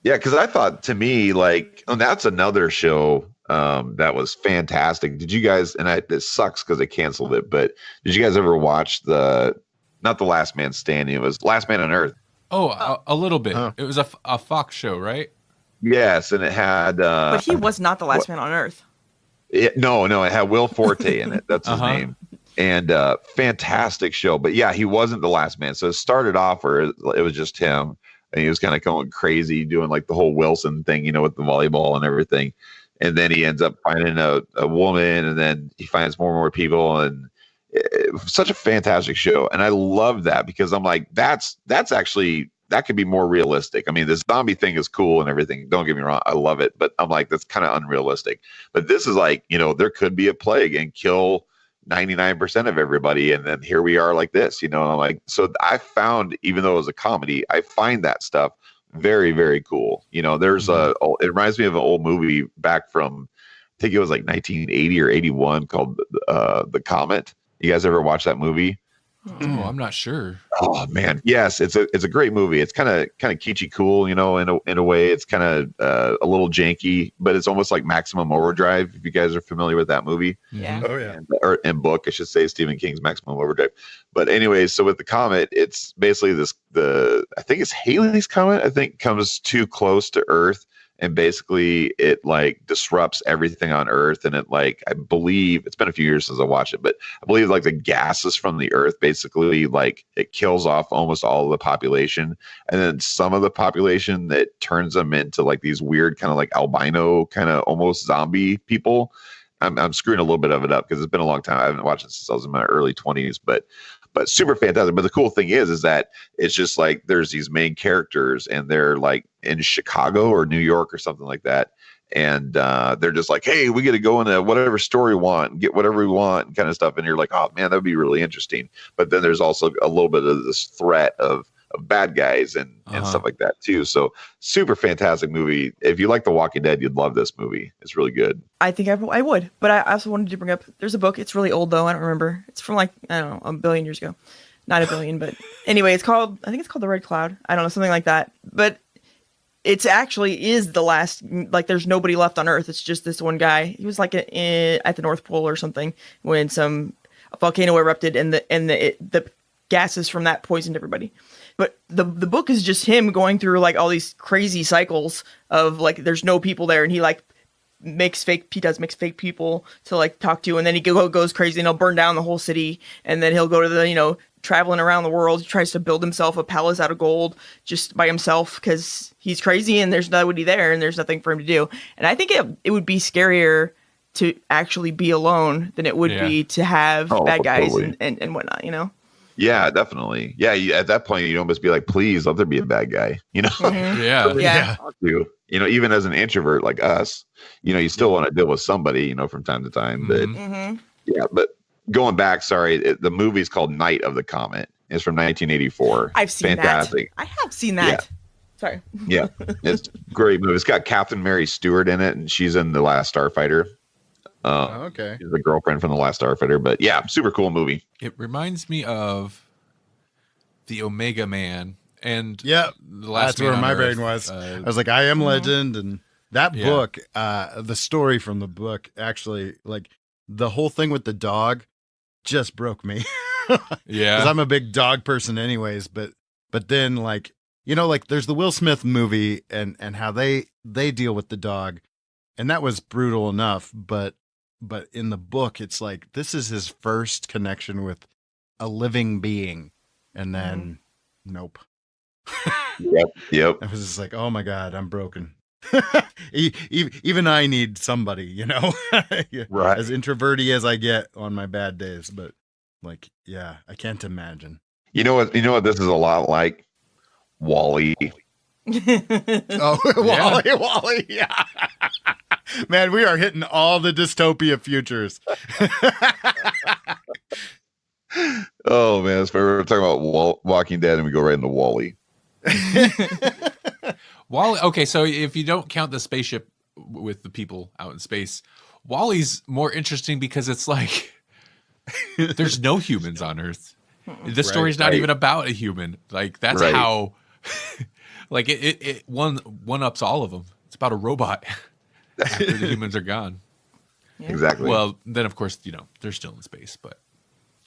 Yeah, because I thought, to me, like, that's another show that was fantastic. Did you guys, and this sucks because they canceled it, but did you guys ever watch not The Last Man Standing, it was Last Man on Earth? Oh, a little bit. Huh. It was a Fox show, right? Yes, and it had. But he was not the last man on Earth. No, it had Will Forte in it. That's his name. And fantastic show. But yeah, he wasn't the last man. So it started off where it was just him, and he was kind of going crazy, doing like the whole Wilson thing, with the volleyball and everything. And then he ends up finding a woman, and then he finds more and more people, and such a fantastic show. And I love that because I'm like, that's actually, that could be more realistic. I mean, this zombie thing is cool and everything. Don't get me wrong. I love it. But I'm like, that's kind of unrealistic. But this is like, there could be a plague and kill 99% of everybody. And then here we are like this, and I'm like, so I found, even though it was a comedy, I find that stuff very, very cool. There's it reminds me of an old movie back from, I think it was like 1980 or 81 called The Comet. You guys ever watch that movie? Oh, I'm not sure. Oh man, yes, it's a great movie. It's kind of kitschy cool, in a way. It's kind of a little janky, but it's almost like Maximum Overdrive. If you guys are familiar with that movie, yeah, oh yeah, and book, I should say, Stephen King's Maximum Overdrive. But anyways, so with the comet, it's basically I think it's Halley's Comet. I think comes too close to Earth. And basically it like disrupts everything on Earth. And it like, I believe, it's been a few years since I watched it, but I believe like the gases from the Earth, basically like it kills off almost all of the population. And then some of the population that turns them into like these weird kind of like albino kind of almost zombie people. I'm screwing a little bit of it up because it's been a long time. I haven't watched it since I was in my early 20s, but super fantastic. But the cool thing is that it's just like there's these main characters and they're like in Chicago or New York or something like that. And they're just like, hey, we get to go into whatever store we want and get whatever we want and kind of stuff. And you're like, oh man, that would be really interesting. But then there's also a little bit of this threat of bad guys and stuff like that too. So super fantastic movie. If you like The Walking Dead, you'd love this movie. It's really good. I think I would, but I also wanted to bring up, there's a book. It's really old though. I don't remember. It's from like, I don't know, a billion years ago. Not a billion, but anyway, I think it's called The Red Cloud. I don't know, something like that. But it's actually is the last, like there's nobody left on Earth. It's just this one guy. He was like at the North Pole or something when a volcano erupted and the gases from that poisoned everybody. But the book is just him going through like all these crazy cycles of like there's no people there, and he like makes fake people to like talk to, and then he goes crazy and he'll burn down the whole city, and then he'll go to the traveling around the world. He tries to build himself a palace out of gold just by himself because he's crazy and there's nobody there and there's nothing for him to do. And I think it would be scarier to actually be alone than it would be to have bad guys totally. and whatnot, Yeah, definitely. Yeah, at that point, you'd almost be like, please, let there be a bad guy, Mm-hmm. Yeah. Even as an introvert like us, you still want to deal with somebody, from time to time. But yeah, but going back, the movie's called Night of the Comet. It's from 1984. I've seen Fantastic. that. I have seen that. Yeah. Sorry. Yeah, it's a great movie. It's got Captain Mary Stewart in it, and she's in The Last Starfighter. Okay. She's the girlfriend from The Last Starfighter. But yeah, super cool movie. It reminds me of the Omega Man and the Last that's where my Earth. brain was. I was like, I Am Legend, and that book, the story from the book, actually, like the whole thing with the dog, just broke me. Yeah, because I'm a big dog person, anyways. But then, like there's the Will Smith movie and how they deal with the dog, and that was brutal enough. But in the book, it's like this is his first connection with a living being, and then nope. Yep. I was just like, oh my God, I'm broken. Even I need somebody, right? As introverty as I get on my bad days, but like, yeah, I can't imagine. You know what this is a lot like? Wall-E. Wall-E, yeah. Man, we are hitting all the dystopia futures. Oh man, we're talking about Walking Dead, and we go right into Wall-E. Wall-E. Okay, so if you don't count the spaceship with the people out in space, Wall-E's more interesting because it's like there's no humans on Earth. The story's not even about a human. Like that's how. Like it one ups all of them. It's about a robot after the humans are gone. Yeah. Exactly. Well, then of course they're still in space, but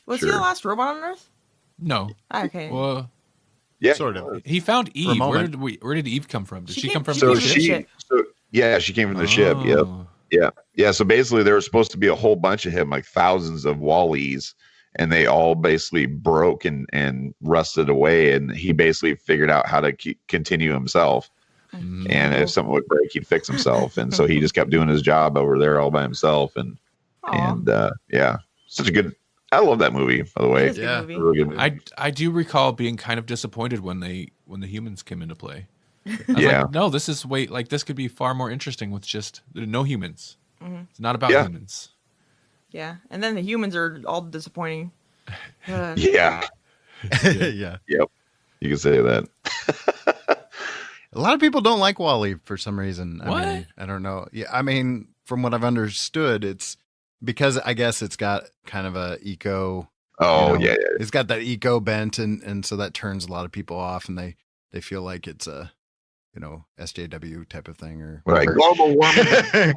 was he the last robot on Earth? No. Okay. Well, yeah, sort of. he found Eve. Where did Eve come from? Did she come from the ship? She came from the ship. Yep. Yeah. So basically, there was supposed to be a whole bunch of him, like thousands of Wall-Es, and they all basically broke and rusted away. And he basically figured out how to continue himself. Mm-hmm. And if something would break, he'd fix himself. And so he just kept doing his job over there all by himself. And such a good. I love that movie, by the way. Yeah, really good movie. I do recall being kind of disappointed when the humans came into play. I was like, no, this could be far more interesting with just no humans. Mm-hmm. It's not about humans. Yeah, and then the humans are all disappointing. Yeah. Yeah. Yep. You can say that. A lot of people don't like Wall-E for some reason. What? I don't know. Yeah, I mean, from what I've understood, it's because I guess it's got kind of a eco. Yeah. It's got that eco bent, and so that turns a lot of people off, and they feel like it's a SJW type of thing or like global warming.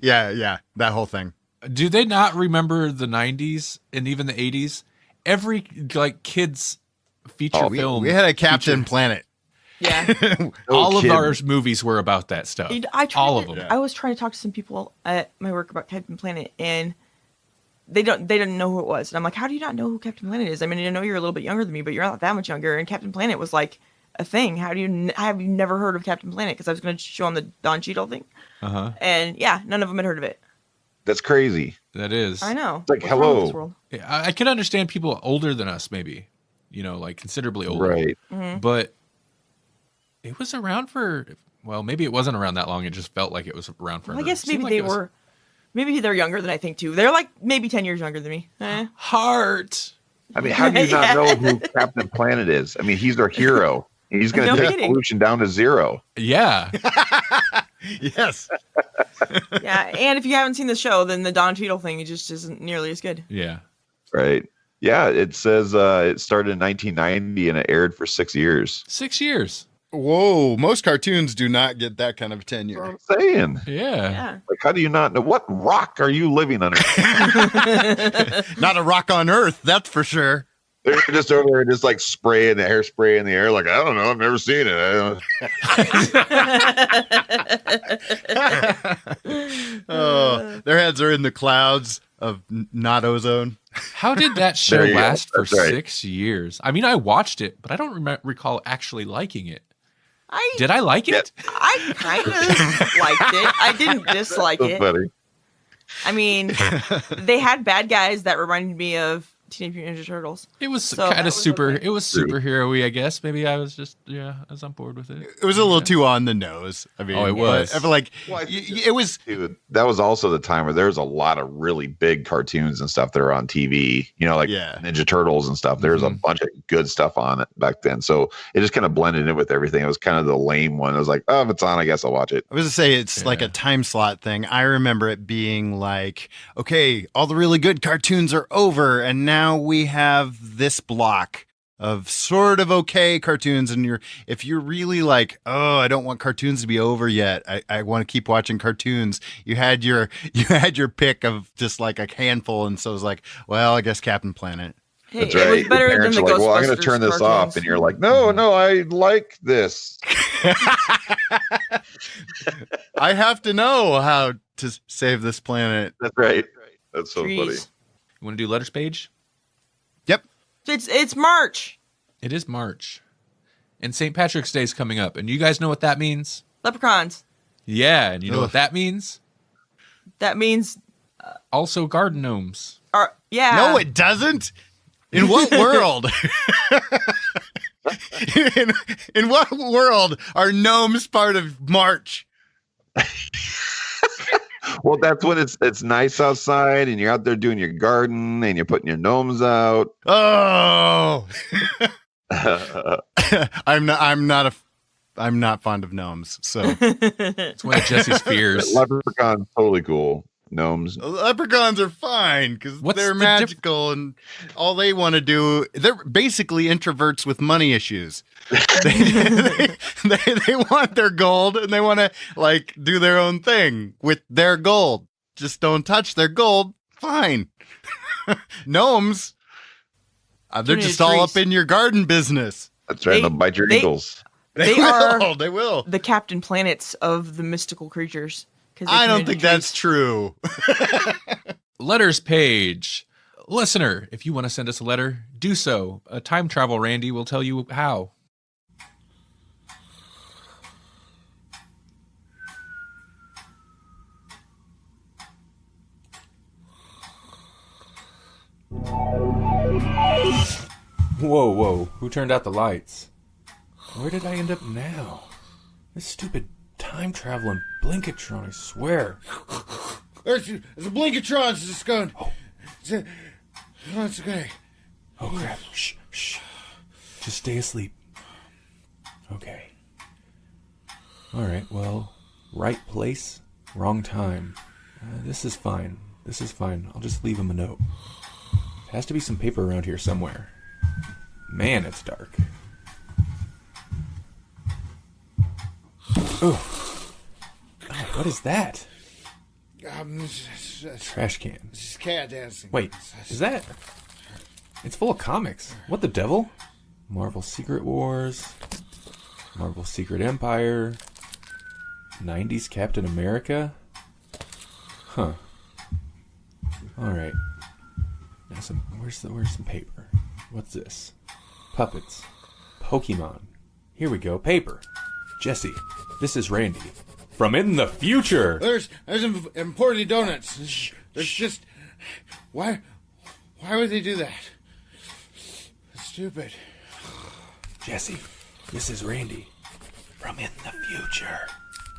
Yeah, that whole thing. Do they not remember the 90s and even the 80s? Every kids feature film. We had a Captain Planet. Yeah. All of our movies were about that stuff. All of them. I was trying to talk to some people at my work about Captain Planet, and they didn't know who it was. And I'm like, how do you not know who Captain Planet is? I mean, I know you're a little bit younger than me, but you're not that much younger. And Captain Planet was like a thing. Have you never heard of Captain Planet? Because I was going to show them the Don Cheadle thing. Uh-huh. And yeah, none of them had heard of it. That's crazy. That is. I know. It's like, hello. Yeah, I can understand people older than us, maybe, like considerably older. Right. Mm-hmm. But it was around maybe it wasn't around that long. It just felt like it was around for. Well, I guess maybe maybe they're younger than I think too. They're like maybe 10 years younger than me. Heart. I mean, how do you not know who Captain Planet is? I mean, he's our hero. He's going to take pollution down to zero. Yeah. Yes. Yeah, and if you haven't seen the show, then the Don Cheadle thing just isn't nearly as good. Yeah. Right. Yeah, it says it started in 1990 and it aired for 6 years. 6 years. Whoa, most cartoons do not get that kind of tenure. That's what I'm saying. Yeah. Like, how do you not know? What rock are you living under? Not a rock on Earth, that's for sure. They're just over there, just like spraying the hairspray in the air. Like, I don't know. I've never seen it. Their heads are in the clouds of not ozone. How did that show There you go. last for That's right. 6 years? I mean, I watched it, but I don't recall actually liking it. Did I like it? I kind of liked it. I didn't dislike So it. funny. I mean, they had bad guys that reminded me of Teenage Mutant Ninja Turtles. It was So kind that of was super. okay. It was superhero-y, I guess. Maybe I was just I was on board with it. It was a little too on the nose. I mean, Oh, it was. I feel like Well, it was. Dude, that was also the time where there's a lot of really big cartoons and stuff that are on TV, like Ninja Turtles and stuff. There's a bunch of good stuff on it back then. So it just kind of blended in with everything. It was kind of the lame one. It was like, oh, if it's on, I guess I'll watch it. I was to say it's like a time slot thing. I remember it being like, okay, all the really good cartoons are over, and now we have this block of sort of okay cartoons. And if you're really like, oh, I don't want cartoons to be over yet, I want to keep watching cartoons. You had your pick of just like a handful, and so it was like, well, I guess Captain Planet. Hey, That's it right. was Your better than parents the are like, well, I'm going Ghostbusters to turn this off. cartoons. And you're like, no, I like this. I have to know how to save this planet. That's right. That's so Trees. funny. You want to do letters page? Yep. It's March. It is March, and St. Patrick's Day is coming up, and you guys know what that means? Leprechauns. Yeah, and you know what that means? That means Also, garden gnomes. yeah. No, it doesn't. In what world? in what world are gnomes part of March? Well, that's when it's nice outside and you're out there doing your garden and you're putting your gnomes out. Oh, I'm not fond of gnomes. So It's one of Jesse's fears. Leprechaun's totally cool. Gnomes. leprechauns are fine because What's they're the magical and all they want to do. They're basically introverts with money issues. they want their gold and they want to like do their own thing with their gold. Just don't touch their gold. Fine. Gnomes, they're just all up in your garden business. That's right. They'll bite your ankles. They are They will. the Captain Planets of the mystical creatures. I don't think that's true. Letters page. Listener, if you want to send us a letter, do so. A time travel Randy will tell you how. Whoa. Who turned out the lights? Where did I end up now? This stupid time traveling Blinkatron, I swear. There's a Blinkatron just going. It's okay. Oh, crap. Shh. Just stay asleep. Okay. All right, well, right place, wrong time. This is fine. I'll just leave him a note. There has to be some paper around here somewhere. Man, it's dark. Oh, what is that? Trash can. It's cat dancing. Wait, is that? It's full of comics. What the devil? Marvel Secret Wars, Marvel Secret Empire, 90s Captain America. Huh. All right. Now where's some paper? What's this? Puppets. Pokemon. Here we go. Paper. Jesse, this is Randy from in the future. There's important donuts. There's just why would they do that? It's stupid. Jesse, this is Randy from in the future.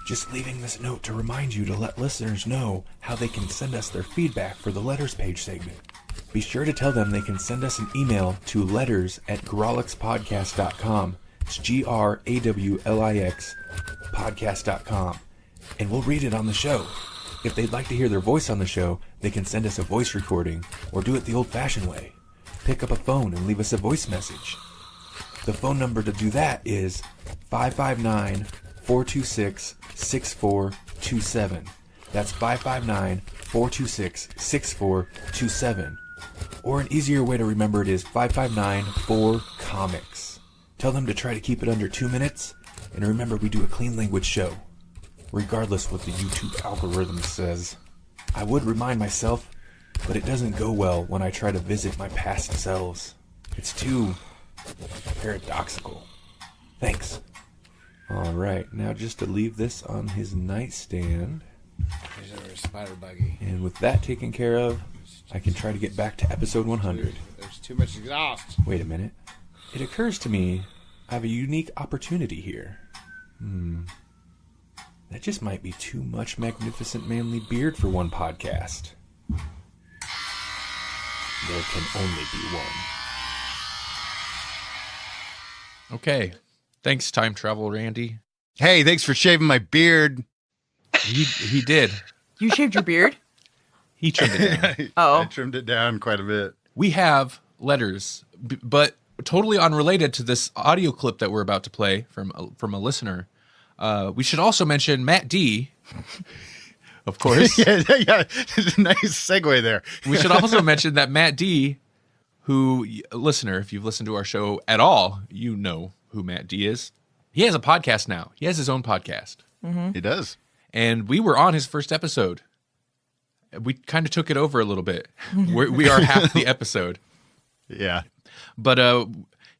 Just leaving this note to remind you to let listeners know how they can send us their feedback for the letters page segment. Be sure to tell them they can send us an email to letters@grawlixpodcast.com. It's GRAWLIX podcast.com. And we'll read it on the show. If they'd like to hear their voice on the show, they can send us a voice recording or do it the old-fashioned way. Pick up a phone and leave us a voice message. The phone number to do that is 559-426-6427. That's 559-426-6427. Or an easier way to remember it is 559-4-COMICS. Tell them to try to keep it under 2 minutes, and remember we do a clean language show, regardless what the YouTube algorithm says. I would remind myself, but it doesn't go well when I try to visit my past selves. It's too paradoxical. Thanks. Alright, now just to leave this on his nightstand. There's a spider buggy. And with that taken care of, I can try to get back to episode 100. There's too much exhaust. Wait a minute. It occurs to me I have a unique opportunity here. That just might be too much magnificent manly beard for one podcast. There can only be one. Okay. Thanks, time travel, Randy. Hey, thanks for shaving my beard. He did. You shaved your beard? He trimmed it down. I trimmed it down quite a bit. We have letters, but totally unrelated to this audio clip that we're about to play from a listener. We should also mention Matt D, of course. yeah, nice segue there. We should also mention that Matt D, who, listener, if you've listened to our show at all, you know who Matt D is. He has a podcast now. He has his own podcast. Mm-hmm. He does. And we were on his first episode. We kind of took it over a little bit. We are half the episode. Yeah. But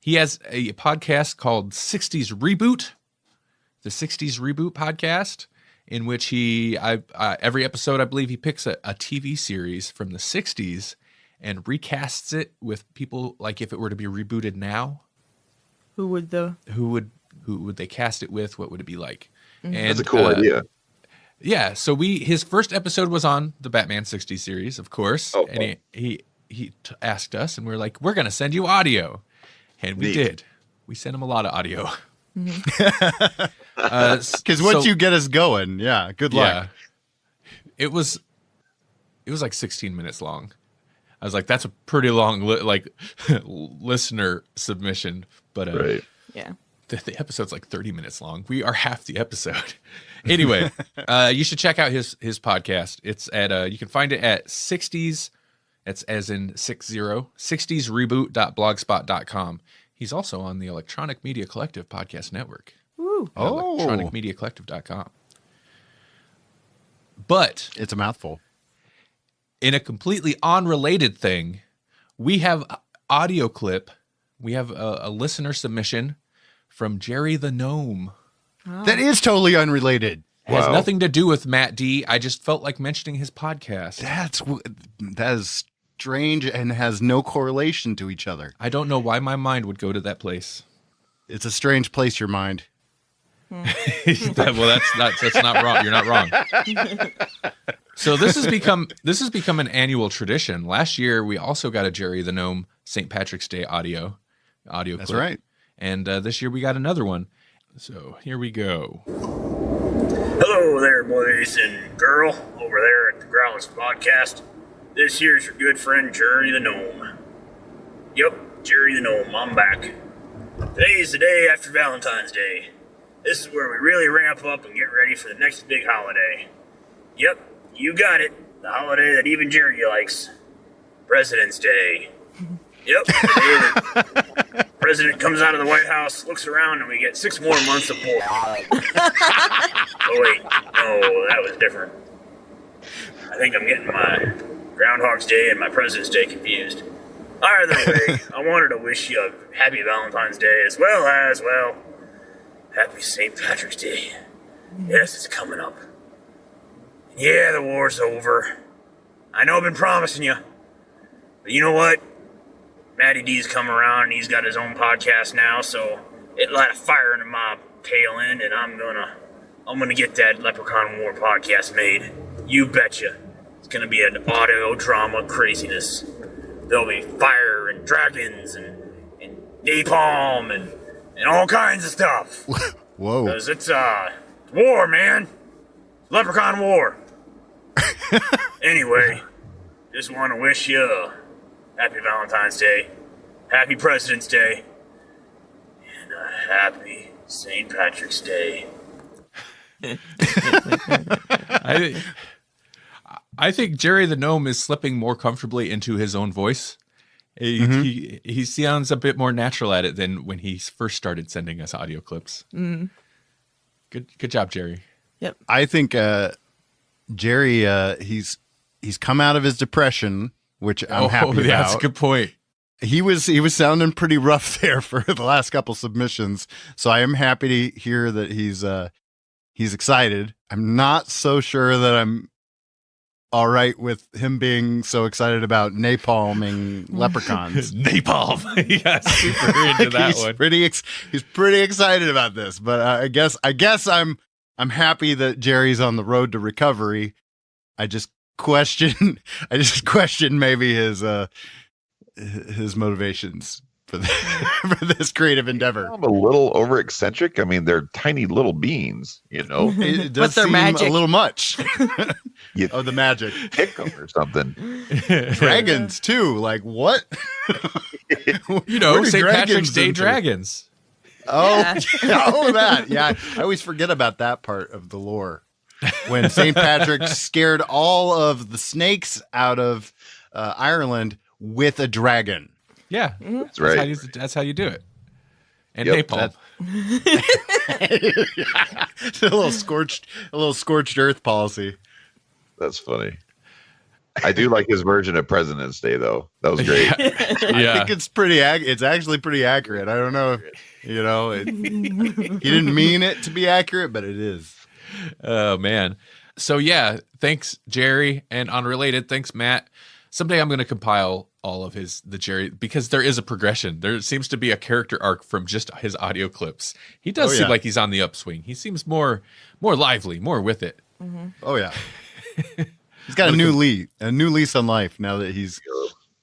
he has a podcast called 60s Reboot, the 60s Reboot podcast, in which he, every episode, I believe he picks a TV series from the 60s and recasts it with people, like if it were to be rebooted now. Who would they cast it with? What would it be like? Mm-hmm. And, That's a cool idea. Yeah, so his first episode was on the Batman 60 series, of course, and he asked us, and we were like, we're going to send you audio, and we did. We sent him a lot of audio. Because once you get us going, good luck. Yeah, it was like 16 minutes long. I was like, that's a pretty long listener submission, but right. Yeah. The episode's like 30 minutes long. We are half the episode. Anyway, you should check out his podcast. It's at you can find it at 60s. It's as in 60 60sreboot.blogspot.com. He's also on the Electronic Media Collective podcast network. Woo. Electronicmediacollective.com. But it's a mouthful. In a completely unrelated thing, we have audio clip. We have a listener submission from Jerry the Gnome. Oh. That is totally unrelated. Has nothing to do with Matt D. I just felt like mentioning his podcast. That is strange and has no correlation to each other. I don't know why my mind would go to that place. It's a strange place, your mind. Well, that's not wrong. You're not wrong. So this has become an annual tradition. Last year we also got a Jerry the Gnome St. Patrick's Day audio clip. That's right. And this year we got another one. So here we go. Hello there, boys and girl over there at the Grawlix Podcast. This here's your good friend Jerry the Gnome. Yep, Jerry the Gnome, I'm back. Today is the day after Valentine's Day. This is where we really ramp up and get ready for the next big holiday. Yep, you got it. The holiday that even Jerry likes. President's Day. Yep, the day the president comes out of the White House, looks around, and we get 6 more months of bull. Oh, wait. No, that was different. I think I'm getting my Groundhog's Day and my President's Day confused. Either way, I wanted to wish you a happy Valentine's Day as well as, happy St. Patrick's Day. Yes, it's coming up. Yeah, the war's over. I know I've been promising you. But you know what? Matty D's come around and he's got his own podcast now, so it light a fire into my tail end, and I'm gonna get that Leprechaun War podcast made. You betcha. It's gonna be an audio drama craziness. There'll be fire and dragons and napalm and all kinds of stuff. Whoa. Because it's war, man. Leprechaun War. Anyway, just want to wish you a happy Valentine's Day, happy President's Day, and a happy St. Patrick's Day. I think Jerry the Gnome is slipping more comfortably into his own voice. He sounds a bit more natural at it than when he first started sending us audio clips. Mm. Good job, Jerry. Yep. I think Jerry, he's come out of his depression, which I'm happy about. That's a good point. He was sounding pretty rough there for the last couple submissions, so I am happy to hear that he's excited. I'm not so sure that I'm all right with him being so excited about napalming leprechauns. Napalm. Yeah, super into that one. He's pretty excited about this, but I guess I'm happy that Jerry's on the road to recovery. I just question maybe his motivations for this creative endeavor. I'm a little over eccentric. I mean, they're tiny little beans, you know. It does seem magic. A little much. The magic. Pick them or something. Dragons too. Like what? St. Patrick's Day dragons. Oh, that. Yeah, I always forget about that part of the lore. When St. Patrick scared all of the snakes out of Ireland with a dragon. Yeah, that's right. That's how you do it. And napalm. A little scorched earth policy. That's funny. I do like his version of President's Day, though. That was great. I think it's pretty. It's actually pretty accurate. I don't know. He didn't mean it to be accurate, but it is. Oh man. So yeah, thanks Jerry, and unrelated, thanks Matt. Someday I'm going to compile all of the Jerry, because there is a progression. There seems to be a character arc from just his audio clips. He does seem like he's on the upswing. He seems more lively, more with it. Mm-hmm. Oh yeah. He's got a new lease on life now that he's,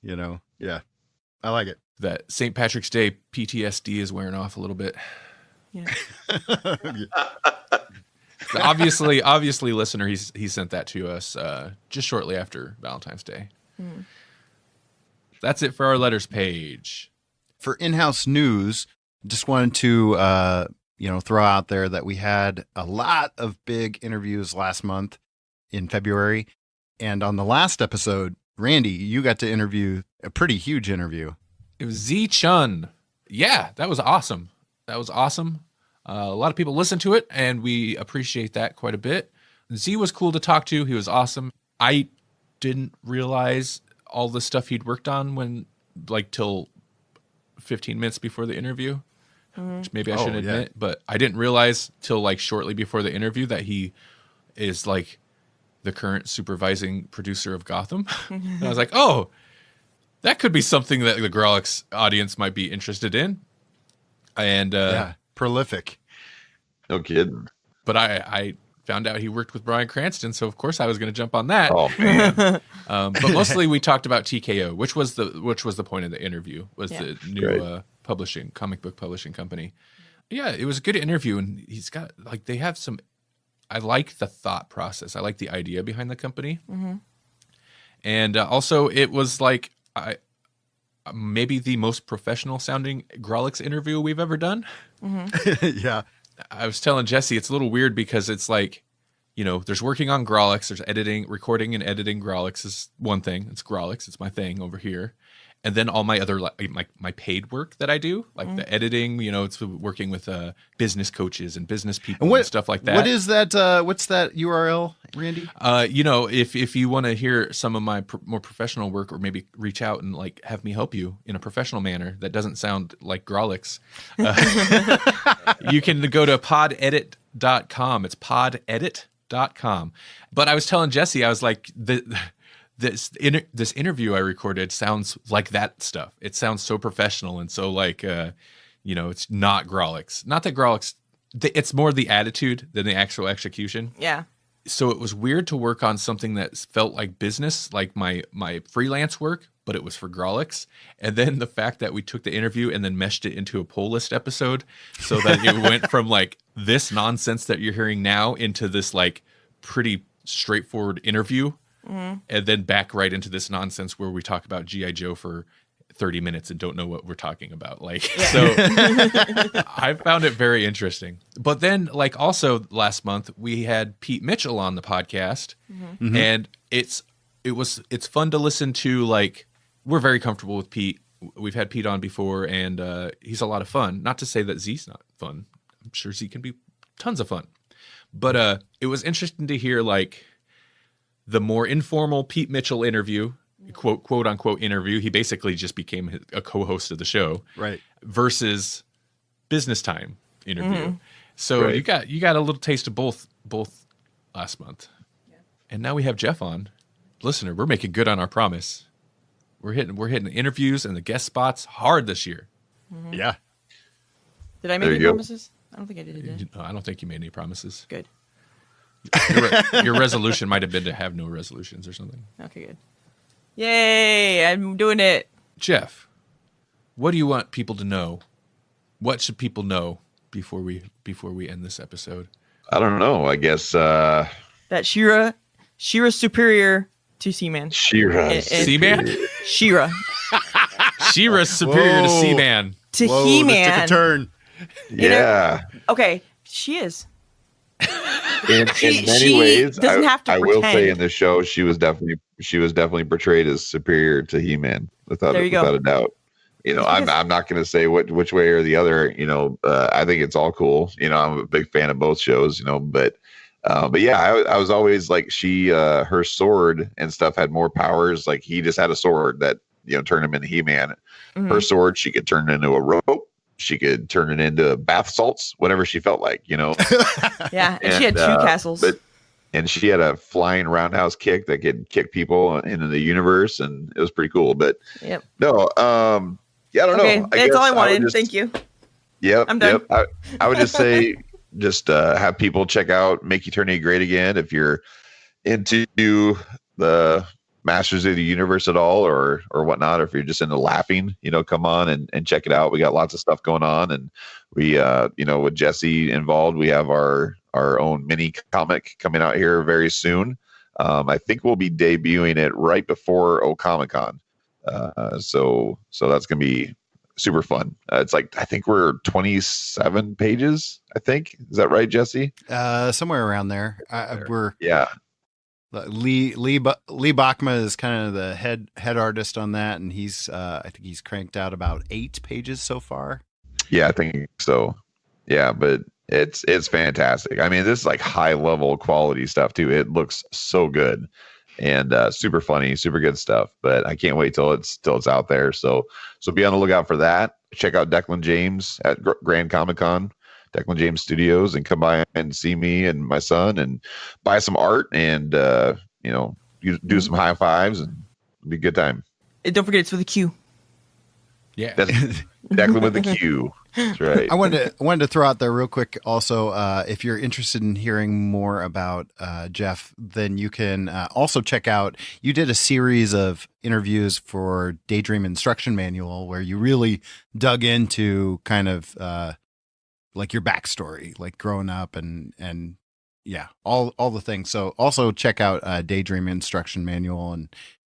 yeah. I like it. That St. Patrick's Day PTSD is wearing off a little bit. Yeah. Obviously, listener, he sent that to us just shortly after Valentine's Day. Mm. That's it for our letters page. For in-house news, just wanted to throw out there that we had a lot of big interviews last month in February, and on the last episode, Randy, you got to interview a pretty huge interview. It was Z Chun. Yeah, that was awesome. A lot of people listened to it, and we appreciate that quite a bit. Z was cool to talk to. He was awesome. I didn't realize all the stuff he'd worked on till 15 minutes before the interview, which maybe I shouldn't admit, but I didn't realize till shortly before the interview that he is the current supervising producer of Gotham. And I was like, oh, that could be something that the Grawlix audience might be interested in. And prolific. No kidding. But I found out he worked with Bryan Cranston, so of course I was going to jump on that. Oh man! But mostly we talked about TKO, which was the point of the interview, was the new comic book publishing company. Yeah, it was a good interview, and he's got they have some. I like the thought process. I like the idea behind the company, and also it was maybe the most professional sounding Grawlix interview we've ever done. Yeah. I was telling Jesse, it's a little weird because it's there's working on Grawlix, there's recording and editing Grawlix is one thing. It's Grawlix, it's my thing over here. And then all my other, my paid work that I do, the editing, it's working with business coaches and business people and stuff like that. What is that? What's that URL, Randy? If you want to hear some of my more professional work, or maybe reach out and have me help you in a professional manner that doesn't sound like Grawlix, you can go to podedit.com. It's podedit.com. But I was telling Jesse, I was like, this interview I recorded sounds like that stuff. It sounds so professional and so it's not Grawlix. Not that Grawlix, it's more the attitude than the actual execution. Yeah. So it was weird to work on something that felt like business, like my freelance work, but it was for Grawlix. And then the fact that we took the interview and then meshed it into a poll list episode so that it went from this nonsense that you're hearing now into this pretty straightforward interview. Mm-hmm. And then back right into this nonsense where we talk about G.I. Joe for 30 minutes and don't know what we're talking about. So I found it very interesting. But then also last month we had Pete Mitchell on the podcast, and it's fun to listen to. We're very comfortable with Pete. We've had Pete on before, and he's a lot of fun. Not to say that Z's not fun. I'm sure Z can be tons of fun. But it was interesting to hear the more informal Pete Mitchell interview, quote unquote interview. He basically just became a co-host of the show, right? Versus business time interview. So you got a little taste of both last month, and now we have Jeff on. Listener, we're making good on our promise. We're hitting the interviews and the guest spots hard this year. Yeah. Did I make any promises? I don't think I did. No, I don't think you made any promises. Good. Your resolution might have been to have no resolutions or something. Okay, good. Yay! I'm doing it. Jeff, what do you want people to know? What should people know before we end this episode? I don't know. I guess that She-Ra's superior to Seaman. Seaman? She-Ra. She-Ra's superior to Seaman. To He-Man. This took a turn. Yeah. Okay, she is. In many ways, doesn't have to I pretend. will say in the show she was definitely portrayed as superior to He-Man without a doubt. I'm not going to say which way or the other. I think it's all cool. I'm a big fan of both shows. But yeah, I was always her sword and stuff had more powers. He just had a sword that turned him into He-Man. Her sword, she could turn into a rope. She could turn it into bath salts, whatever she felt like, Yeah, and she had 2 castles. And she had a flying roundhouse kick that could kick people into the universe, and it was pretty cool. But I don't know. That's all I wanted. Thank you. Yep, I'm done. Yep. I would just say, have people check out Make Eternia Great Again if you're into the Masters of the Universe at all or whatnot, or if you're just into laughing, come on and check it out. We got lots of stuff going on, and we with Jesse involved, we have our own mini comic coming out here very soon. I think we'll be debuting it right before Comic-Con. So that's gonna be super fun. It's I think we're 27 pages, I think. Is that right, Jesse? Somewhere around there. We're yeah. Lee Bachma is kind of the head artist on that, and he's I think he's cranked out about 8 pages so far. Yeah, I think so. Yeah, but it's fantastic. I mean, this is high level quality stuff too. It looks so good and super funny, super good stuff. But I can't wait till it's out there. So be on the lookout for that. Check out Declan James at Grand Comic-Con. Declan James Studios, and come by and see me and my son and buy some art and you do some high fives and it'll be a good time. And don't forget, it's with a Q. Yeah, that's Declan with the Q. That's right. I wanted to throw out there real quick. Also, if you're interested in hearing more about Jeff, then you can also check out. You did a series of interviews for Daydream Instruction Manual where you really dug into kind of your backstory, growing up and yeah, all the things. So also check out Daydream Instruction Manual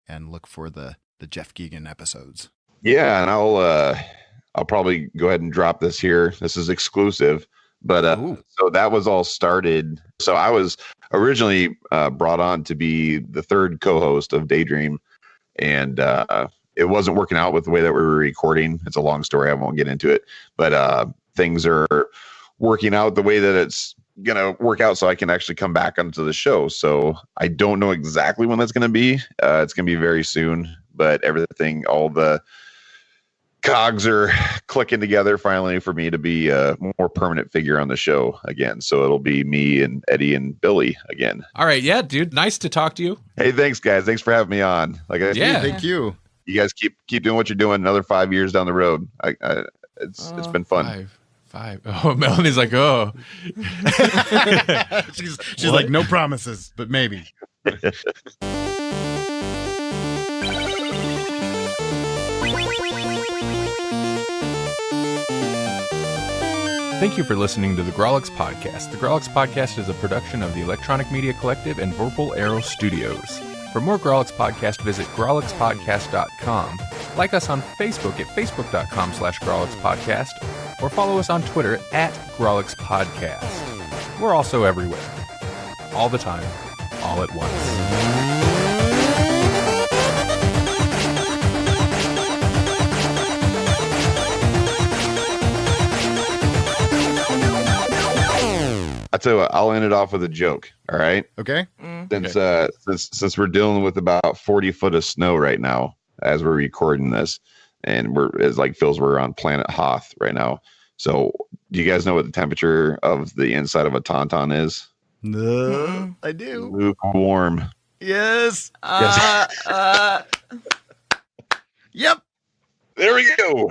and look for the Jeff Geaghan episodes. Yeah, and I'll probably go ahead and drop this here. This is exclusive, but so that was all started. So I was originally brought on to be the 3rd co-host of Daydream, and it wasn't working out with the way that we were recording. It's a long story. I won't get into it, but things are working out the way that it's going to work out so I can actually come back onto the show. So I don't know exactly when that's going to be. It's going to be very soon, but everything, all the cogs are clicking together finally for me to be a more permanent figure on the show again. So it'll be me and Eddie and Billy again. All right. Yeah, dude. Nice to talk to you. Hey, thanks guys. Thanks for having me on. Thank you. You guys keep doing what you're doing another 5 years down the road. It's been fun. 5. Oh, Melanie's like, oh. she's like, no promises, but maybe. Thank you for listening to the Grawlix Podcast. The Grawlix Podcast is a production of the Electronic Media Collective and Vorpal Arrow Studios. For more Grawlix Podcast, visit grawlixpodcast.com. Like us on Facebook at facebook.com/grawlixpodcast, or follow us on Twitter at Grawlix Podcast. We're also everywhere. All the time. All at once. I tell you what, I'll end it off with a joke. All right. Okay. Since we're dealing with about 40 foot of snow right now as we're recording this, and it's like feels we're on planet Hoth right now. So, do you guys know what the temperature of the inside of a tauntaun is? No, I do. Lukewarm. Yes. Yes. Yep. There we go.